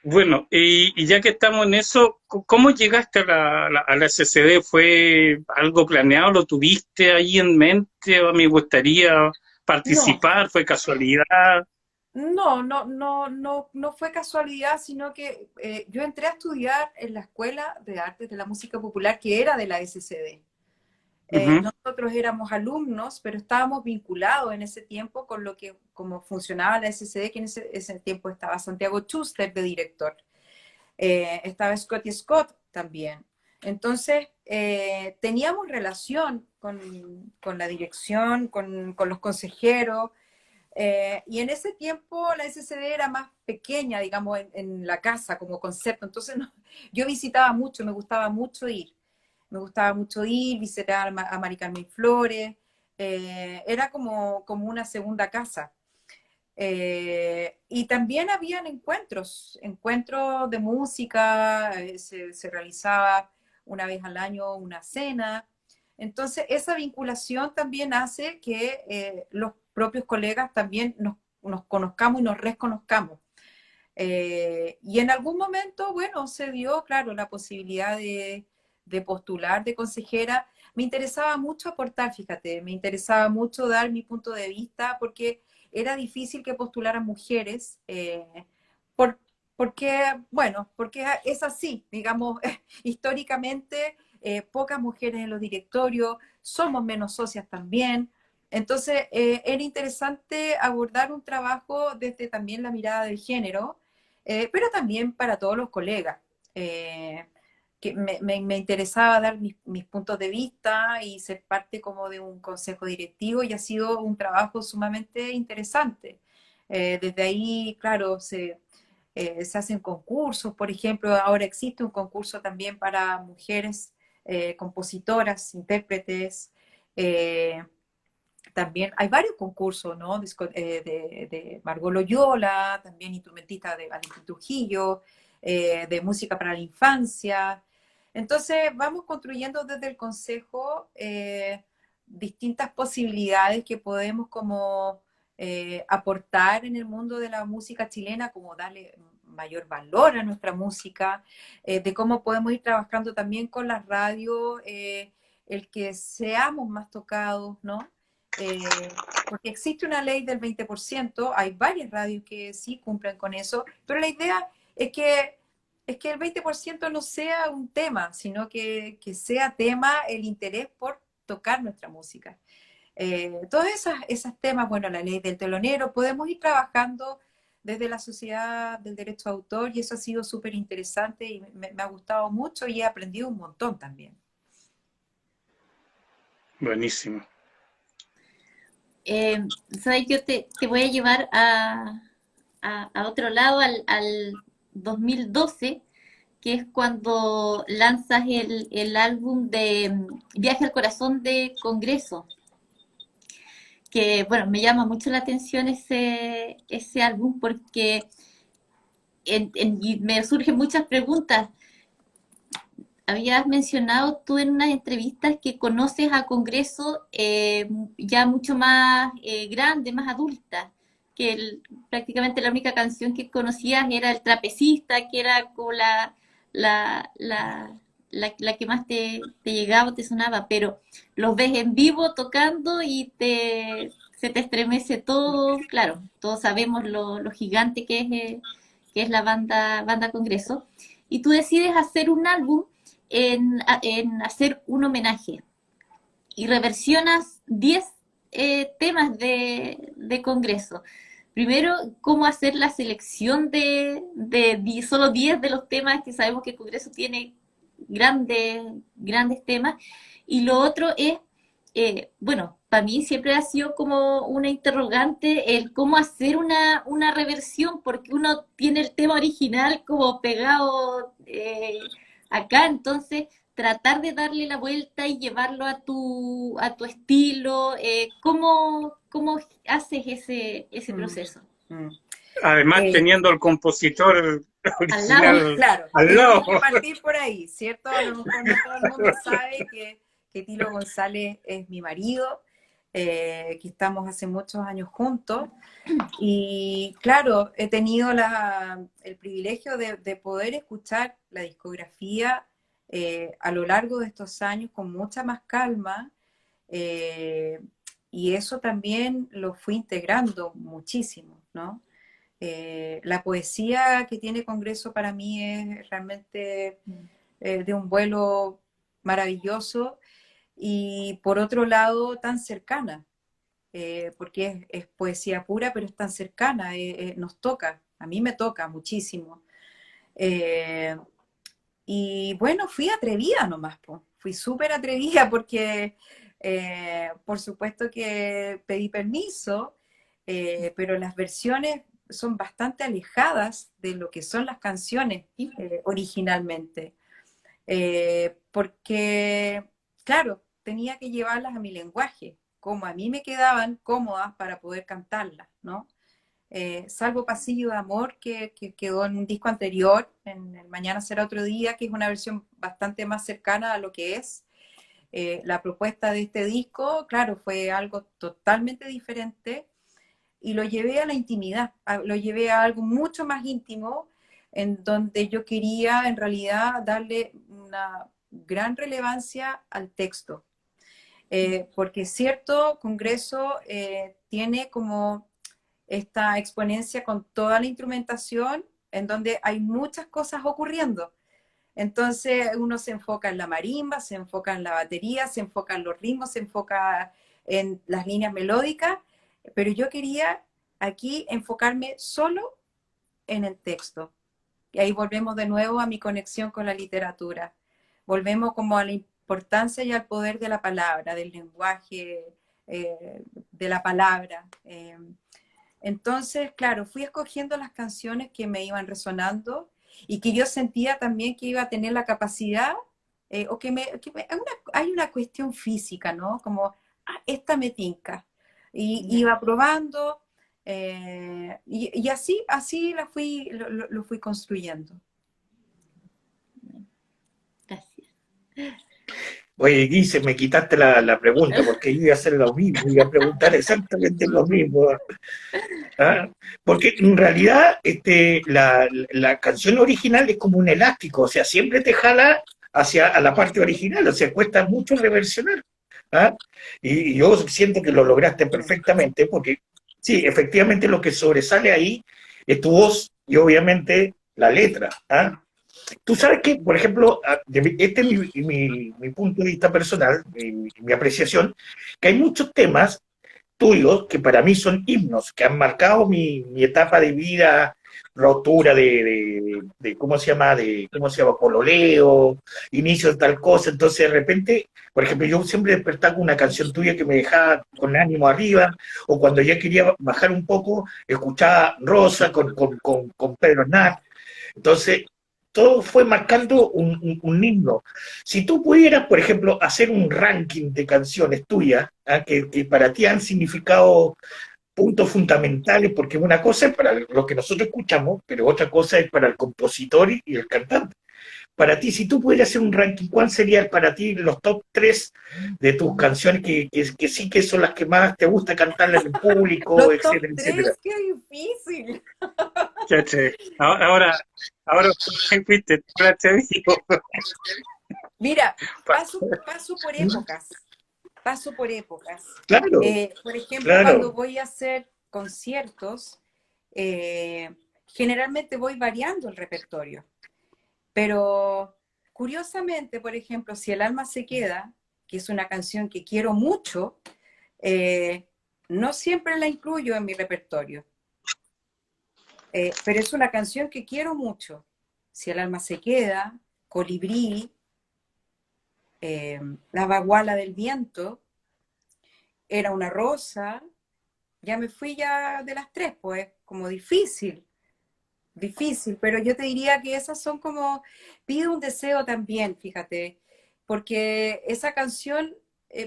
Bueno, y ya que estamos en eso, ¿cómo llegaste a la SCD? ¿Fue algo planeado? ¿Lo tuviste ahí en mente? ¿O me gustaría participar? ¿Fue casualidad? No fue casualidad, sino que yo entré a estudiar en la Escuela de Artes de la Música Popular, que era de la SCD. Nosotros éramos alumnos, pero estábamos vinculados en ese tiempo con como funcionaba la SCD, que en ese tiempo estaba Santiago Schuster de director. Estaba Scotty Scott también. Entonces, teníamos relación con la dirección, con los consejeros, y en ese tiempo la SCD era más pequeña, digamos, en la casa como concepto. Entonces, yo visitaba mucho, me gustaba mucho ir. Me gustaba mucho ir, visitar a Mari Carmen Flores. Era como una segunda casa. Y también habían encuentros de música, se realizaba una vez al año una cena. Entonces, esa vinculación también hace que los propios colegas también nos conozcamos y nos reconozcamos. Y en algún momento, bueno, se dio, claro, la posibilidad de postular de consejera. Me interesaba mucho aportar, fíjate, me interesaba mucho dar mi punto de vista, porque era difícil que postularan mujeres, porque es así, digamos, históricamente, pocas mujeres en los directorios, somos menos socias también. Entonces, era interesante abordar un trabajo desde también la mirada del género, pero también para todos los colegas. Que me interesaba dar mis puntos de vista y ser parte como de un consejo directivo, y ha sido un trabajo sumamente interesante. Desde ahí, claro, se hacen concursos, por ejemplo, ahora existe un concurso también para mujeres compositoras, intérpretes. También hay varios concursos, ¿no? De Margot Loyola, también instrumentista de Valentín Trujillo, de música para la infancia. Entonces vamos construyendo desde el Consejo distintas posibilidades que podemos como aportar en el mundo de la música chilena, como darle mayor valor a nuestra música, de cómo podemos ir trabajando también con las radios, el que seamos más tocados, ¿no? Porque existe una ley del 20%, hay varias radios que sí cumplen con eso, pero la idea Es que el 20% no sea un tema, sino que sea tema el interés por tocar nuestra música. Todos esos temas, bueno, la ley del telonero, podemos ir trabajando desde la sociedad del derecho de autor y eso ha sido súper interesante y me ha gustado mucho y he aprendido un montón también. Buenísimo. ¿Sabes? Yo te voy a llevar a otro lado, al 2012, que es cuando lanzas el álbum de Viaje al Corazón de Congreso, que, bueno, me llama mucho la atención ese álbum porque y me surgen muchas preguntas. Habías mencionado tú en unas entrevistas que conoces a Congreso ya mucho más grande, más adulta, que prácticamente la única canción que conocías era El Trapecista, que era como la que más te llegaba, te sonaba, pero los ves en vivo tocando y se te estremece todo. Claro, todos sabemos lo gigante que es la banda Congreso, y tú decides hacer un álbum en hacer un homenaje y reversionas 10 temas de Congreso. Primero, cómo hacer la selección de solo 10 de los temas, que sabemos que el Congreso tiene grandes temas. Y lo otro es, bueno, para mí siempre ha sido como una interrogante el cómo hacer una reversión, porque uno tiene el tema original como pegado acá, entonces tratar de darle la vuelta y llevarlo a tu estilo. ¿Cómo haces ese proceso? Además, teniendo al compositor Al lado, original claro, al lado. tenemos que partir por ahí, ¿cierto? A lo mejor no todo el mundo sabe que Tilo González es mi marido, que estamos hace muchos años juntos, y claro, he tenido el privilegio de poder escuchar la discografía a lo largo de estos años con mucha más calma, y eso también lo fui integrando muchísimo, ¿no? La poesía que tiene Congreso para mí es realmente de un vuelo maravilloso y por otro lado tan cercana, porque es poesía pura, pero es tan cercana, nos toca, a mí me toca muchísimo. Y bueno, fui atrevida nomás, po. Fui súper atrevida porque por supuesto que pedí permiso, pero las versiones son bastante alejadas de lo que son las canciones originalmente. Porque, claro, tenía que llevarlas a mi lenguaje, como a mí me quedaban cómodas para poder cantarlas, ¿no? Salvo Pasillo de Amor, que quedó en un disco anterior, en el Mañana será otro día, que es una versión bastante más cercana a lo que es. La propuesta de este disco, claro, fue algo totalmente diferente y lo llevé a la intimidad, lo llevé a algo mucho más íntimo, en donde yo quería en realidad darle una gran relevancia al texto. Porque es cierto, Congreso tiene como esta exponencia con toda la instrumentación, en donde hay muchas cosas ocurriendo. Entonces uno se enfoca en la marimba, se enfoca en la batería, se enfoca en los ritmos, se enfoca en las líneas melódicas, pero yo quería aquí enfocarme solo en el texto. Y ahí volvemos de nuevo a mi conexión con la literatura. Volvemos como a la importancia y al poder de la palabra, del lenguaje, de la palabra. Entonces, claro, fui escogiendo las canciones que me iban resonando y que yo sentía también que iba a tener la capacidad, o hay una cuestión física, ¿no? Como, esta me tinca. Y iba probando, y así lo fui construyendo. Gracias. Oye, Guise, me quitaste la pregunta, porque yo iba a hacer lo mismo, iba a preguntar exactamente lo mismo. ¿Ah? Porque en realidad la canción original es como un elástico, o sea, siempre te jala a la parte original, o sea, cuesta mucho reversionar. ¿Ah? Y yo siento que lo lograste perfectamente, porque sí, efectivamente lo que sobresale ahí es tu voz y obviamente la letra. ¿Ah? Tú sabes que, por ejemplo, este es mi punto de vista personal, mi apreciación, que hay muchos temas tuyos que para mí son himnos, que han marcado mi etapa de vida, rotura ¿cómo se llama? Pololeo, inicio de tal cosa. Entonces, de repente, por ejemplo, yo siempre despertaba con una canción tuya que me dejaba con ánimo arriba, o cuando ya quería bajar un poco, escuchaba Rosa con Pedro Aznar. Entonces, todo fue marcando un himno. Si tú pudieras, por ejemplo, hacer un ranking de canciones tuyas, ¿ah? Que para ti han significado puntos fundamentales, porque una cosa es para lo que nosotros escuchamos, pero otra cosa es para el compositor y el cantante. Para ti, si tú pudieras hacer un ranking, ¿cuál sería para ti los top 3 de tus canciones que sí que son las que más te gusta cantarlas en el público, Los top etcétera, 3, etcétera? qué difícil. Chache, ahora fuiste, ahora te digo. Mira, paso por épocas. Paso por épocas. Claro, Por ejemplo, cuando claro. voy a hacer conciertos, generalmente voy variando el repertorio. Pero curiosamente, por ejemplo, Si el alma se queda, que es una canción que quiero mucho, no siempre la incluyo en mi repertorio. Pero es una canción que quiero mucho. Si el alma se queda, Colibrí, La baguala del viento, Era una rosa. Ya me fui ya de las tres, pues, como difícil, pero yo te diría que esas son como, Pido un deseo también, fíjate, porque esa canción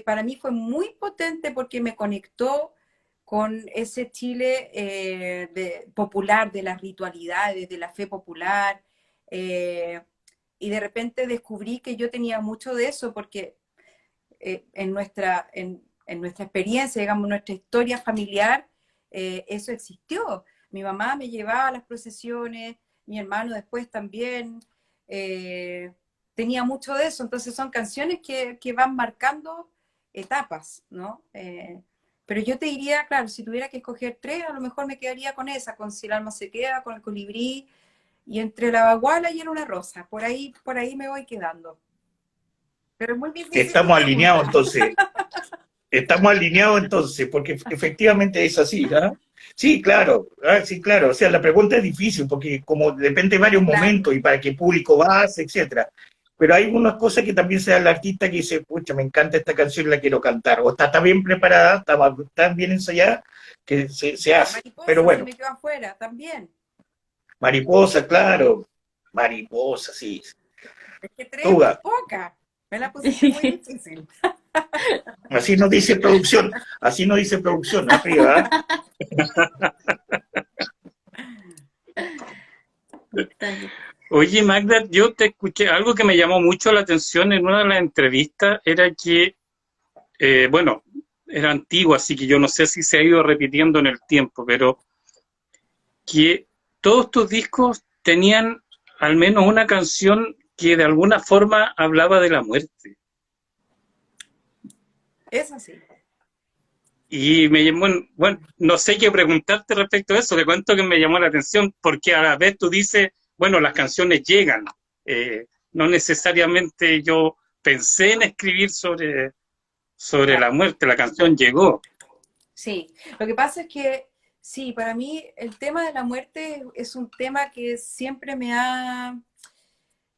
para mí fue muy potente porque me conectó con ese Chile popular, de las ritualidades, de la fe popular, eh, y de repente descubrí que yo tenía mucho de eso porque en nuestra experiencia, digamos, nuestra historia familiar, eso existió. Mi mamá me llevaba a las procesiones, mi hermano después también, tenía mucho de eso, entonces son canciones que van marcando etapas, ¿no? Pero yo te diría, claro, si tuviera que escoger tres, a lo mejor me quedaría con esa, con Si el alma se queda, con el colibrí, y entre la baguala y Era una rosa, por ahí me voy quedando. Pero es muy difícil tu Estamos alineados pregunta. entonces. Estamos alineados entonces, porque efectivamente es así, ¿ah? Sí, claro, sí, claro. O sea, la pregunta es difícil, porque como depende de varios Claro. momentos y para qué público vas, etcétera. Pero hay unas cosas que también se da al artista que dice, pucha, me encanta esta canción y la quiero cantar. O está tan bien preparada, está tan bien ensayada, que se hace. Pero Mariposa se bueno, me quedó afuera también. mariposa, claro. Mariposa, sí. Es que tres es muy Tuga. poca. Me la pusiste muy difícil. Así no dice producción, arriba, ¿ah? Oye, Magda, yo te escuché, algo que me llamó mucho la atención en una de las entrevistas era que, bueno, era antiguo, así que yo no sé si se ha ido repitiendo en el tiempo, pero que todos tus discos tenían al menos una canción que de alguna forma hablaba de la muerte. Es así. Y me llamó, bueno, no sé qué preguntarte respecto a eso, de cuánto que me llamó la atención, porque a la vez tú dices, bueno, las canciones llegan. No necesariamente yo pensé en escribir sobre la Claro. muerte, la canción llegó. Sí. Lo que pasa es que, sí, para mí el tema de la muerte es un tema que siempre me ha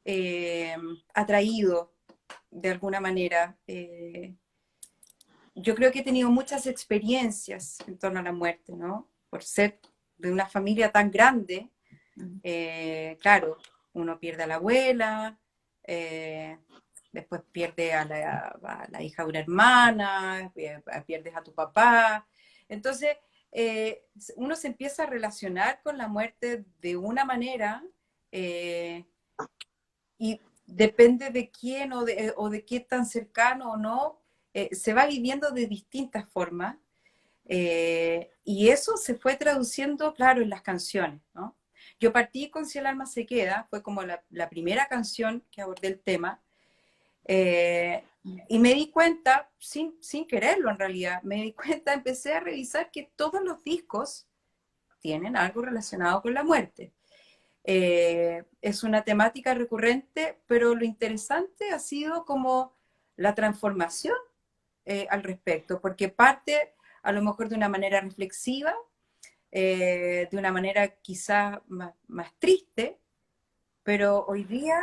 eh, atraído de alguna manera. Yo creo que he tenido muchas experiencias en torno a la muerte, ¿no? Por ser de una familia tan grande, claro, uno pierde a la abuela, después pierde a la hija de una hermana, pierdes a tu papá. Entonces, uno se empieza a relacionar con la muerte de una manera y depende de quién o de qué tan cercano o no, se va viviendo de distintas formas. Y eso se fue traduciendo, claro, en las canciones, ¿no? Yo partí con Si el alma se queda, fue como la primera canción que abordé el tema, y me di cuenta, sin quererlo en realidad, me di cuenta, empecé a revisar que todos los discos tienen algo relacionado con la muerte. Es una temática recurrente, pero lo interesante ha sido como la transformación al respecto, porque parte a lo mejor de una manera reflexiva, de una manera quizás más triste, pero hoy día,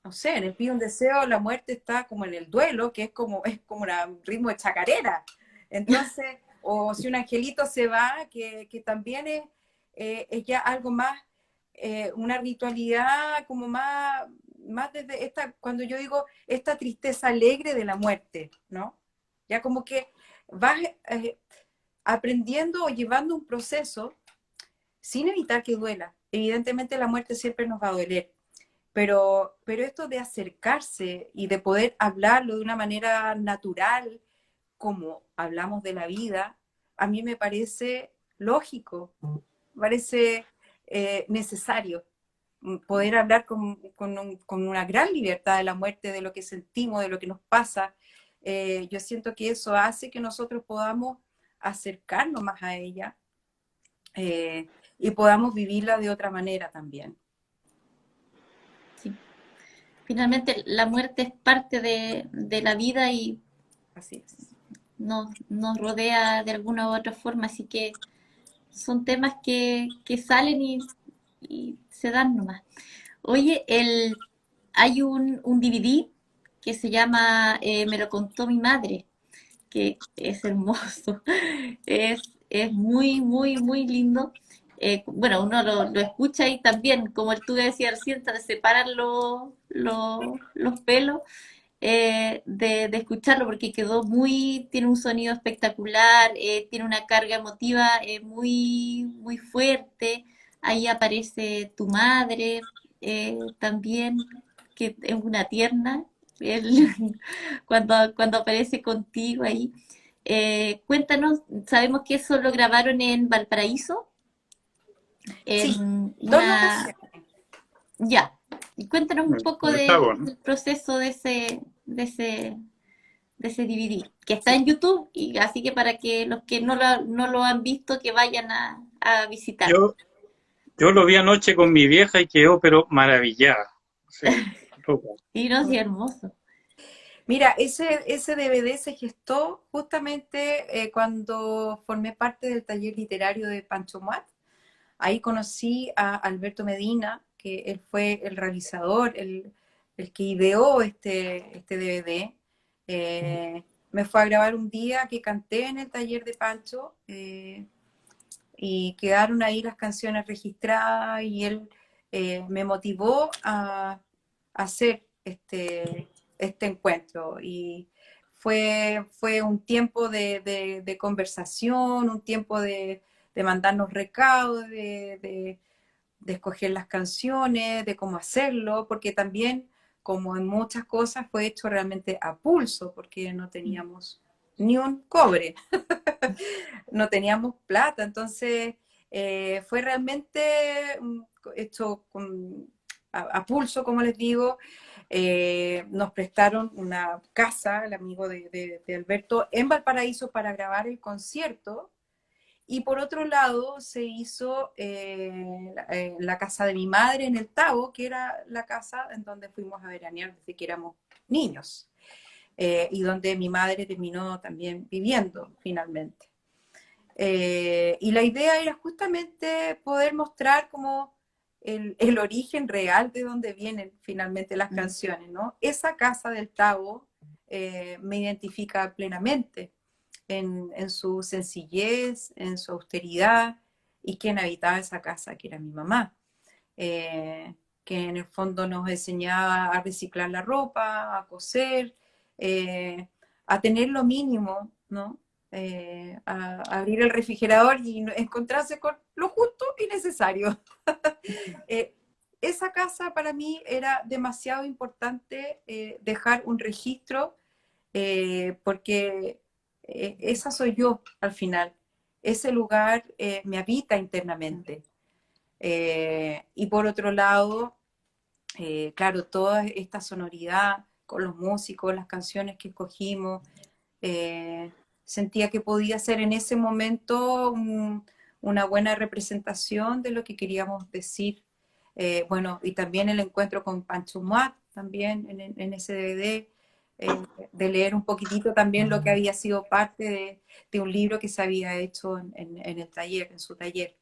no sé, en el Pide un Deseo la muerte está como en el duelo, que es como un ritmo de chacarera. Entonces, o si un angelito se va, que también es ya algo más, una ritualidad como más desde esta, cuando yo digo esta tristeza alegre de la muerte, ¿no? Ya como que vas aprendiendo o llevando un proceso sin evitar que duela. Evidentemente la muerte siempre nos va a doler, pero esto de acercarse y de poder hablarlo de una manera natural, como hablamos de la vida, a mí me parece lógico, parece necesario poder hablar con una gran libertad de la muerte, de lo que sentimos, de lo que nos pasa. Yo siento que eso hace que nosotros podamos acercarnos más a ella y podamos vivirla de otra manera también. Sí. Finalmente, la muerte es parte de la vida y Así es. nos rodea de alguna u otra forma, así que son temas que salen y se dan nomás. Oye, hay un DVD que se llama Me lo contó mi madre, que es hermoso, es muy, muy, muy lindo. Bueno, uno lo escucha y también, como tú decías recién, te separan los pelos de escucharlo porque tiene un sonido espectacular, tiene una carga emotiva muy, muy fuerte. Ahí aparece tu madre también, que es una tierna, él, cuando aparece contigo ahí. Cuéntanos, sabemos que eso lo grabaron en Valparaíso, Sí, en dos una... locaciones. Ya, y cuéntanos un poco el Tabo, ¿no? del proceso de ese DVD, que está Sí. en YouTube, y así que para que los que no lo han visto, que vayan a visitarlo. Yo lo vi anoche con mi vieja y quedó pero maravillada. Sí, loca. Y no, sí, hermoso. Mira, ese DVD se gestó justamente cuando formé parte del taller literario de Pancho Muat. Ahí conocí a Alberto Medina, que él fue el realizador, el que ideó este DVD. Me fue a grabar un día que canté en el taller de Pancho y quedaron ahí las canciones registradas y él me motivó a hacer este encuentro. Y fue un tiempo de conversación, un tiempo de mandarnos recados, de escoger las canciones, de cómo hacerlo, porque también, como en muchas cosas, fue hecho realmente a pulso, porque no teníamos ni un cobre, no teníamos plata, entonces fue realmente hecho a pulso, como les digo. Nos prestaron una casa, el amigo de Alberto, en Valparaíso para grabar el concierto. Y por otro lado, se hizo la casa de mi madre en el Tabo, que era la casa en donde fuimos a veranear desde que éramos niños, y donde mi madre terminó también viviendo finalmente. Y la idea era justamente poder mostrar como el origen real de donde vienen finalmente las canciones, ¿no? Esa casa del Tabo me identifica plenamente en su sencillez, en su austeridad, y quien habitaba esa casa, que era mi mamá, que en el fondo nos enseñaba a reciclar la ropa, a coser, a tener lo mínimo, ¿no? A abrir el refrigerador y encontrarse con lo justo y necesario. Esa casa para mí era demasiado importante dejar un registro porque esa soy yo al final. Ese lugar me habita internamente. Y por otro lado, claro, toda esta sonoridad con los músicos, las canciones que escogimos, sentía que podía ser en ese momento una buena representación de lo que queríamos decir Bueno, y también el encuentro con Pancho Muat, también en ese DVD, de leer un poquitito también lo que había sido parte de un libro que se había hecho en el taller, en su taller.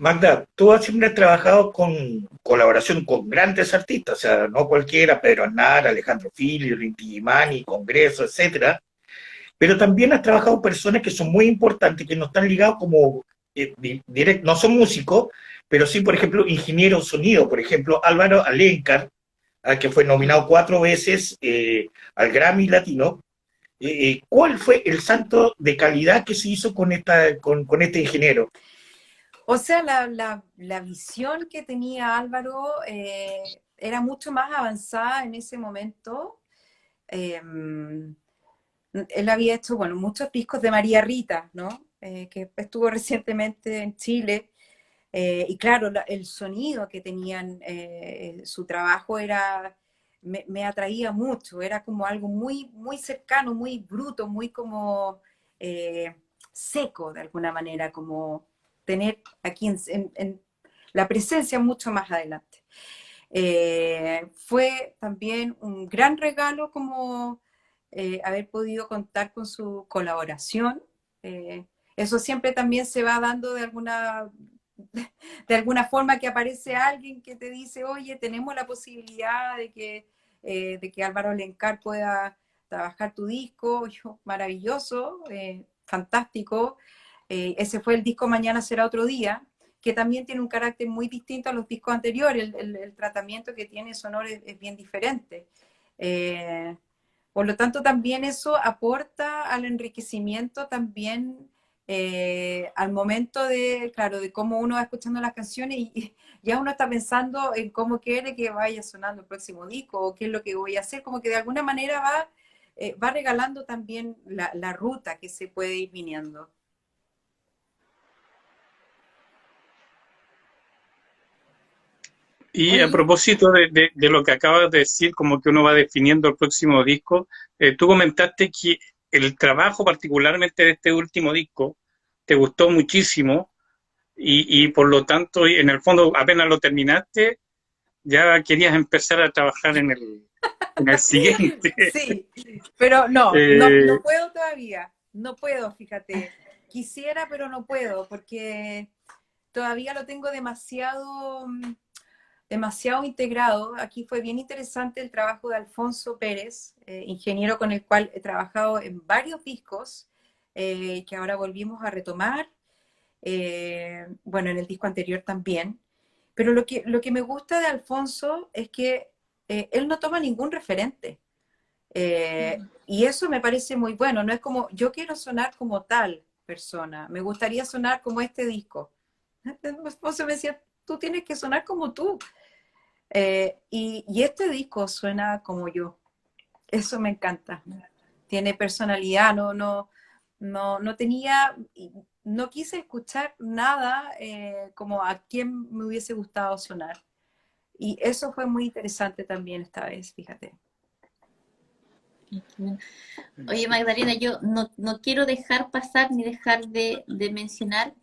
Magda, tú siempre has trabajado con colaboración con grandes artistas, o sea, no cualquiera, Pedro Aznar, Alejandro Filio, Inti Illimani, Congreso, etcétera, pero también has trabajado con personas que son muy importantes, que no están ligados como no son músicos, pero sí, por ejemplo, ingenieros de sonido, por ejemplo, Álvaro Alencar, que fue nominado 4 veces al Grammy Latino. ¿Cuál fue el salto de calidad que se hizo con este ingeniero? O sea, la visión que tenía Álvaro era mucho más avanzada en ese momento. Él había hecho, bueno, muchos discos de María Rita, ¿no? Que estuvo recientemente en Chile. Y claro, el sonido que tenían, su trabajo me atraía mucho, era como algo muy, muy cercano, muy bruto, muy como seco de alguna manera, como tener aquí en la presencia mucho más adelante. Fue también un gran regalo como haber podido contar con su colaboración. Eso siempre también se va dando de alguna forma, que aparece alguien que te dice, oye, tenemos la posibilidad de que Álvaro Alencar pueda trabajar tu disco. Yo, maravilloso, fantástico. Ese fue el disco Mañana será otro día, que también tiene un carácter muy distinto a los discos anteriores. El tratamiento que tiene sonoro es bien diferente. Por lo tanto, también eso aporta al enriquecimiento también, al momento de, claro, de cómo uno va escuchando las canciones y ya uno está pensando en cómo quiere que vaya sonando el próximo disco o qué es lo que voy a hacer, como que de alguna manera va regalando también la ruta que se puede ir viniendo. Y a Oye, propósito de lo que acabas de decir, como que uno va definiendo el próximo disco, tú comentaste que el trabajo particularmente de este último disco te gustó muchísimo y por lo tanto, en el fondo, apenas lo terminaste, ya querías empezar a trabajar en el siguiente. sí, pero no, Eh, no puedo todavía, no puedo, fíjate. Quisiera, pero no puedo, porque todavía lo tengo demasiado integrado. Aquí fue bien interesante el trabajo de Alfonso Pérez, ingeniero con el cual he trabajado en varios discos, que ahora volvimos a retomar, bueno, en el disco anterior también. Pero lo que me gusta de Alfonso es que él no toma ningún referente. Y eso me parece muy bueno. No es como, yo quiero sonar como tal persona, me gustaría sonar como este disco. Alfonso me decía, tú tienes que sonar como tú. Y este disco suena como yo. Eso me encanta. Tiene personalidad, no tenía, no quise escuchar nada como a quien me hubiese gustado sonar. Y eso fue muy interesante también esta vez, fíjate. Oye, Magdalena, yo no quiero dejar pasar ni dejar de mencionar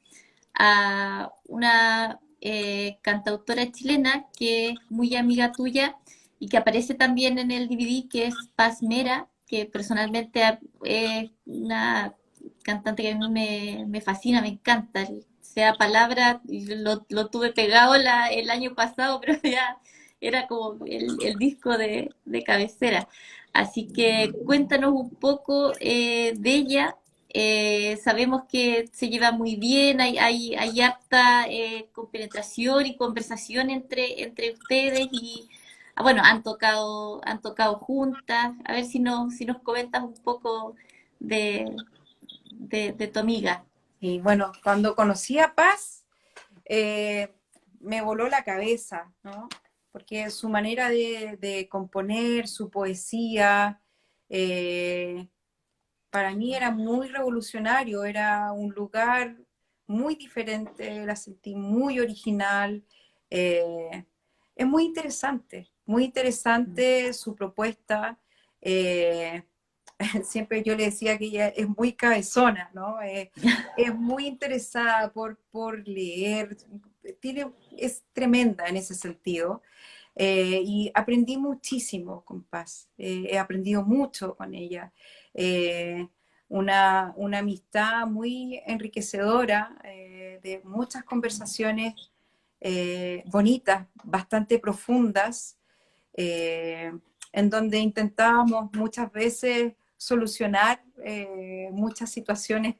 a una cantautora chilena que es muy amiga tuya y que aparece también en el DVD, que es Paz Mera, que personalmente es una cantante que a mí me fascina, me encanta. Sea palabra, lo tuve pegado el año pasado, pero ya era como el disco de cabecera. Así que cuéntanos un poco de ella. Sabemos que se lleva muy bien, hay harta compenetración y conversación entre ustedes y bueno, han tocado juntas. A ver si nos comentas un poco de, de tu amiga. Y bueno, cuando conocí a Paz, me voló la cabeza, ¿no? Porque su manera de componer, su poesía, eh, para mí era muy revolucionario, era un lugar muy diferente, la sentí muy original. eh, es muy interesante su propuesta. siempre yo le decía que ella es muy cabezona, ¿no? Es muy interesada por leer, es tremenda en ese sentido. Y aprendí muchísimo con Paz, he aprendido mucho con ella. Eh, una amistad muy enriquecedora, de muchas conversaciones bonitas, bastante profundas, eh, en donde intentábamos muchas veces solucionar muchas situaciones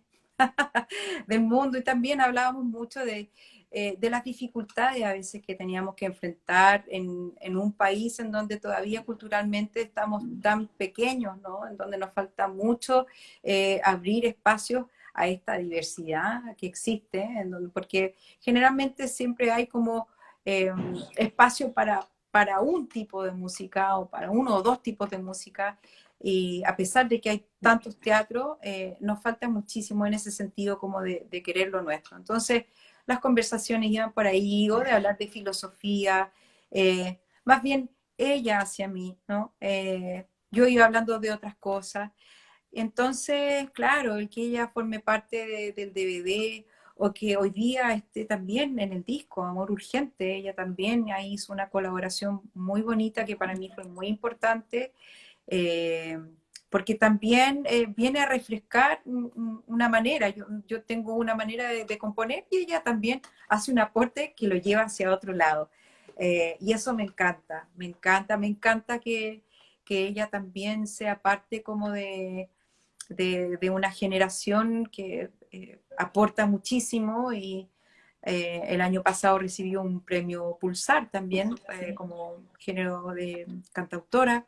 del mundo, y también hablábamos mucho de las dificultades a veces que teníamos que enfrentar en un país en donde todavía culturalmente estamos tan pequeños, ¿no? En donde nos falta mucho abrir espacios a esta diversidad que existe, porque generalmente siempre hay como espacio para un tipo de música o para uno o dos tipos de música, y a pesar de que hay tantos teatros, nos falta muchísimo en ese sentido como de querer lo nuestro. Entonces, las conversaciones iban por ahí, o de hablar de filosofía, más bien ella hacia mí, ¿no? Yo iba hablando de otras cosas. Entonces, claro, el que ella forme parte del DVD, o que hoy día esté también en el disco Amor Urgente, ella también ahí hizo una colaboración muy bonita que para mí fue muy importante, eh, porque también viene a refrescar una manera. Yo tengo una manera de componer, y ella también hace un aporte que lo lleva hacia otro lado. Y eso me encanta, me encanta, me encanta que ella también sea parte como de una generación que aporta muchísimo, y el año pasado recibió un premio Pulsar también como género de cantautora,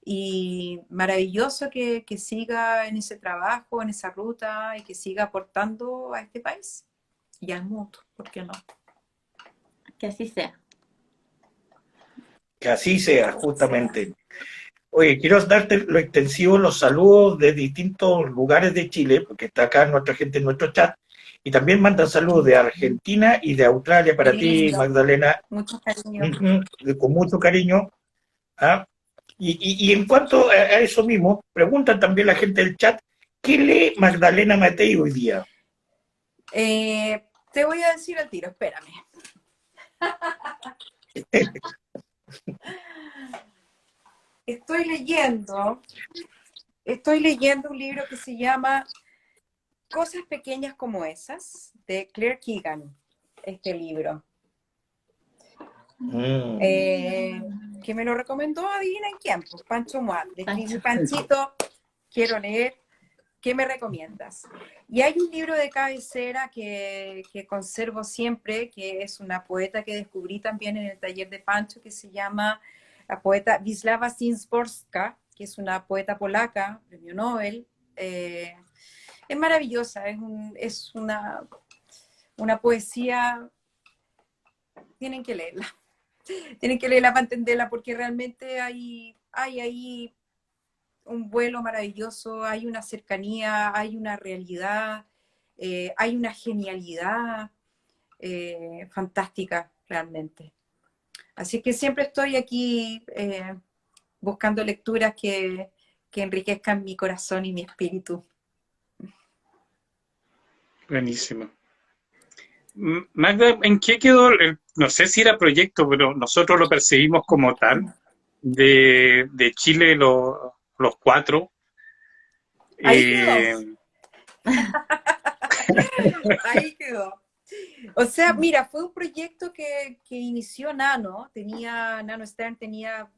y maravilloso que siga en ese trabajo, en esa ruta, y que siga aportando a este país y al mundo, ¿por qué no? Que así sea. Que así sea, justamente. Oye, quiero darte lo extensivo, los saludos de distintos lugares de Chile, porque está acá nuestra gente en nuestro chat, y también mandan saludos de Argentina y de Australia Qué para ti, lindo, Magdalena, mucho cariño. con mucho cariño. ¿Ah? Y en cuanto a eso mismo, preguntan también la gente del chat, ¿qué lee Magdalena Matei hoy día? Te voy a decir al tiro, espérame. Estoy leyendo un libro que se llama Cosas pequeñas como esas, de Claire Keegan, este libro. Mm, Que me lo recomendó, adivinen quién, pues Pancho Muad. Le escribí: Panchito, quiero leer, ¿qué me recomiendas? Y hay un libro de cabecera que conservo siempre, que es una poeta que descubrí también en el taller de Pancho, que se llama la poeta Wisława Szymborska, que es una poeta polaca, premio Nobel. Es maravillosa, es una poesía, tienen que leerla. Tienen que leerla para entenderla, porque realmente hay ahí un vuelo maravilloso, hay una cercanía, hay una realidad, hay una genialidad fantástica realmente. Así que siempre estoy aquí buscando lecturas que enriquezcan mi corazón y mi espíritu. Buenísimo. Magda, ¿en qué quedó? No sé si era proyecto, pero nosotros lo percibimos como tal, de Chile los cuatro. Ahí quedó, Eh, ahí quedó. O sea, mira, fue un proyecto que inició Nano Stern tenía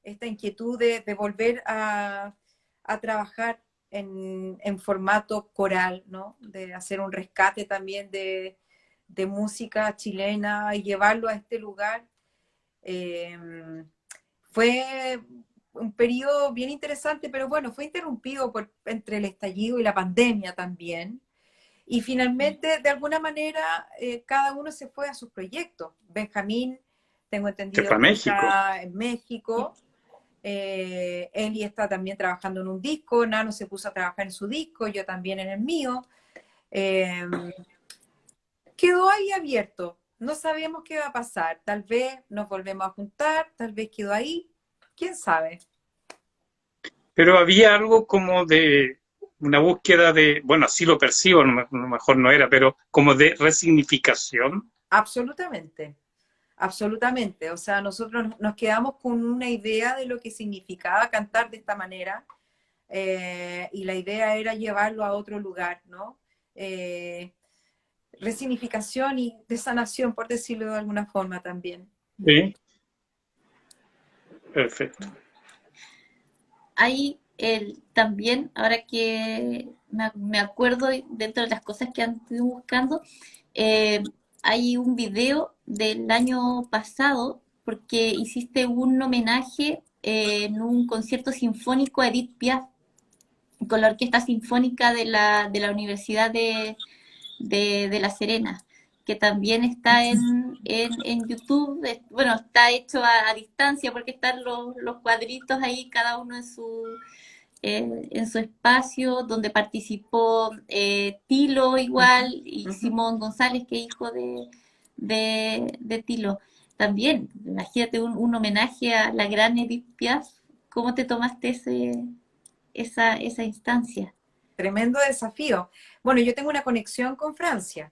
esta inquietud de volver a trabajar en formato coral, ¿no? De hacer un rescate también de música chilena y llevarlo a este lugar. Fue un periodo bien interesante, pero bueno, fue interrumpido entre el estallido y la pandemia también. Y finalmente, de alguna manera, cada uno se fue a sus proyectos. Benjamín, tengo se entendido fue a que México. está en México. Eli está también trabajando en un disco. Nano se puso a trabajar en su disco, yo también en el mío. Eh, Quedó ahí abierto. No sabemos qué va a pasar. Tal vez nos volvemos a juntar, tal vez quedó ahí. ¿Quién sabe? pero había algo como de una búsqueda de, bueno, así lo percibo, a lo mejor no era, pero como de resignificación. Absolutamente, absolutamente. O sea, nosotros nos quedamos con una idea de lo que significaba cantar de esta manera, y la idea era llevarlo a otro lugar, ¿no? Resignificación y de sanación, por decirlo de alguna forma también. Sí, perfecto. Hay también, ahora que me acuerdo dentro de las cosas que anduve buscando, eh, hay un video del año pasado porque hiciste un homenaje en un concierto sinfónico a Edith Piaf con la Orquesta Sinfónica de la Universidad de La Serena, que también está en YouTube. Bueno, está hecho a distancia porque están los cuadritos ahí, cada uno en su espacio, donde participó Tilo igual, y Simón González, que es hijo de Tilo. También, imagínate un homenaje a la gran Edith Piaf. ¿Cómo te tomaste esa instancia? Tremendo desafío. Bueno, yo tengo una conexión con Francia.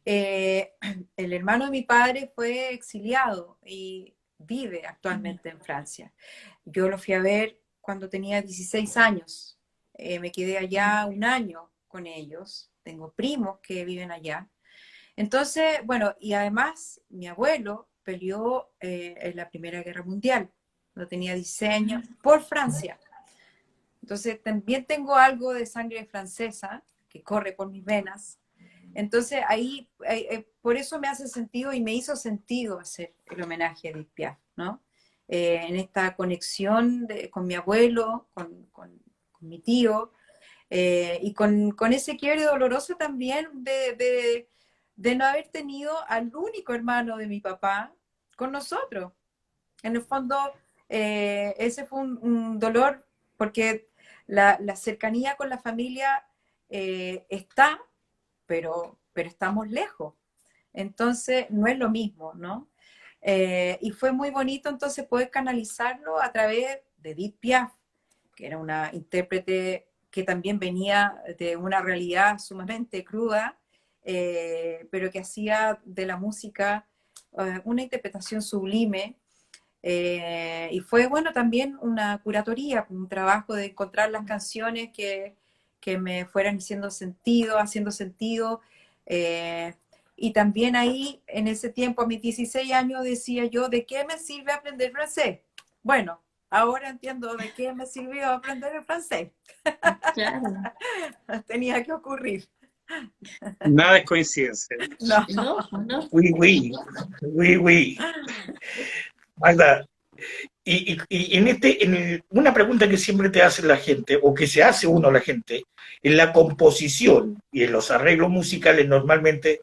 El hermano de mi padre fue exiliado y vive actualmente en Francia. Yo lo fui a ver cuando tenía 16 años. Me quedé allá un año con ellos. Tengo primos que viven allá. Entonces, bueno, y además mi abuelo peleó en la Primera Guerra Mundial, cuando tenía 16 años, por Francia. Entonces, también tengo algo de sangre francesa que corre por mis venas. Entonces, ahí, por eso me hace sentido y me hizo sentido hacer el homenaje a Edith Piaf, ¿no? En esta conexión con mi abuelo, con mi tío, y con ese quiebre doloroso también de no haber tenido al único hermano de mi papá con nosotros. En el fondo, ese fue un dolor porque la cercanía con la familia está, pero estamos lejos. Entonces, no es lo mismo, ¿no? Y fue muy bonito entonces poder canalizarlo a través de Edith Piaf, que era una intérprete que también venía de una realidad sumamente cruda, pero que hacía de la música una interpretación sublime. Y fue, bueno, también una curatoría, un trabajo de encontrar las canciones que me fueran haciendo sentido. eh, y también ahí, en ese tiempo, a mis 16 años, decía yo, ¿de qué me sirve aprender francés? Bueno, ahora entiendo de qué me sirvió aprender el francés. Claro. Tenía que ocurrir. Nada es coincidencia. No. No, no. Oui, oui, oui, oui. Magda, y una pregunta que siempre te hace la gente, o que se hace uno la gente, en la composición y en los arreglos musicales normalmente,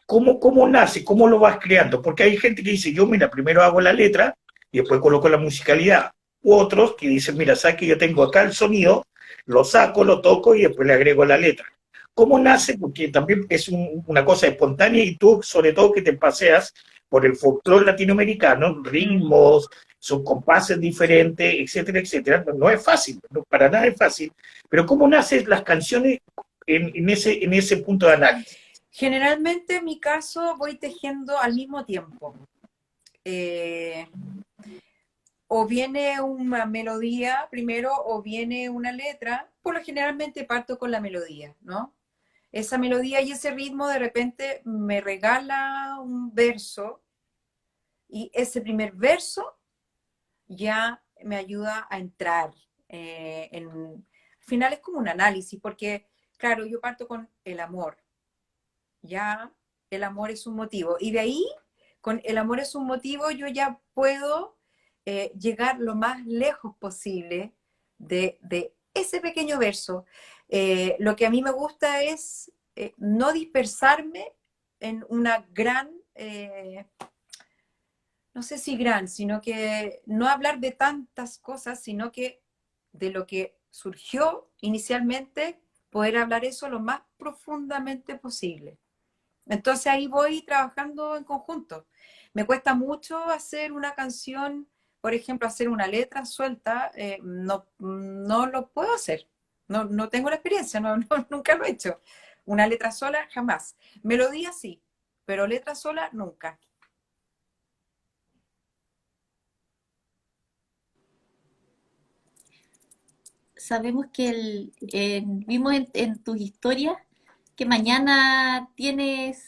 ¿cómo nace? ¿Cómo lo vas creando? Porque hay gente que dice, yo mira, primero hago la letra y después coloco la musicalidad. U otros que dicen, mira, sabes que yo tengo acá el sonido, lo saco, lo toco y después le agrego la letra. ¿Cómo nace? Porque también es una cosa espontánea y tú, sobre todo, que te paseas por el folclore latinoamericano, ritmos, son compases diferentes, etcétera, etcétera. No es fácil, no, para nada es fácil. Pero ¿cómo nacen las canciones en ese punto de análisis? Generalmente en mi caso voy tejiendo al mismo tiempo. O viene una melodía primero o viene una letra. Por lo generalmente parto con la melodía, ¿no? Esa melodía y ese ritmo de repente me regala un verso y ese primer verso ya me ayuda a entrar al final es como un análisis, porque claro, yo parto con el amor, ya el amor es un motivo, y de ahí, con el amor es un motivo, yo ya puedo llegar lo más lejos posible de ese pequeño verso. Lo que a mí me gusta es no dispersarme en una gran... no sé si gran, sino que no hablar de tantas cosas, sino que de lo que surgió inicialmente, poder hablar eso lo más profundamente posible. Entonces ahí voy trabajando en conjunto. Me cuesta mucho hacer una canción por ejemplo, hacer una letra suelta, no lo puedo hacer. No tengo la experiencia, nunca lo he hecho. Una letra sola, jamás. Melodía sí, pero letra sola, nunca. Sabemos que vimos en tus historias que mañana tienes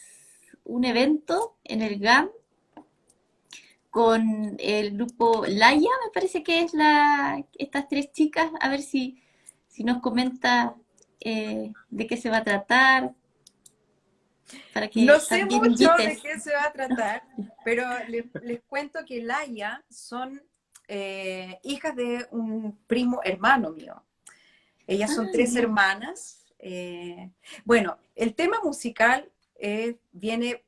un evento en el GAM con el grupo Laia, me parece que es estas tres chicas. A ver si nos comenta de qué se va a tratar, para que No sé también mucho de invites. qué se va a tratar, pero les cuento que Laia son hijas de un primo hermano mío. Ellas son tres Ya. hermanas. Bueno, el tema musical viene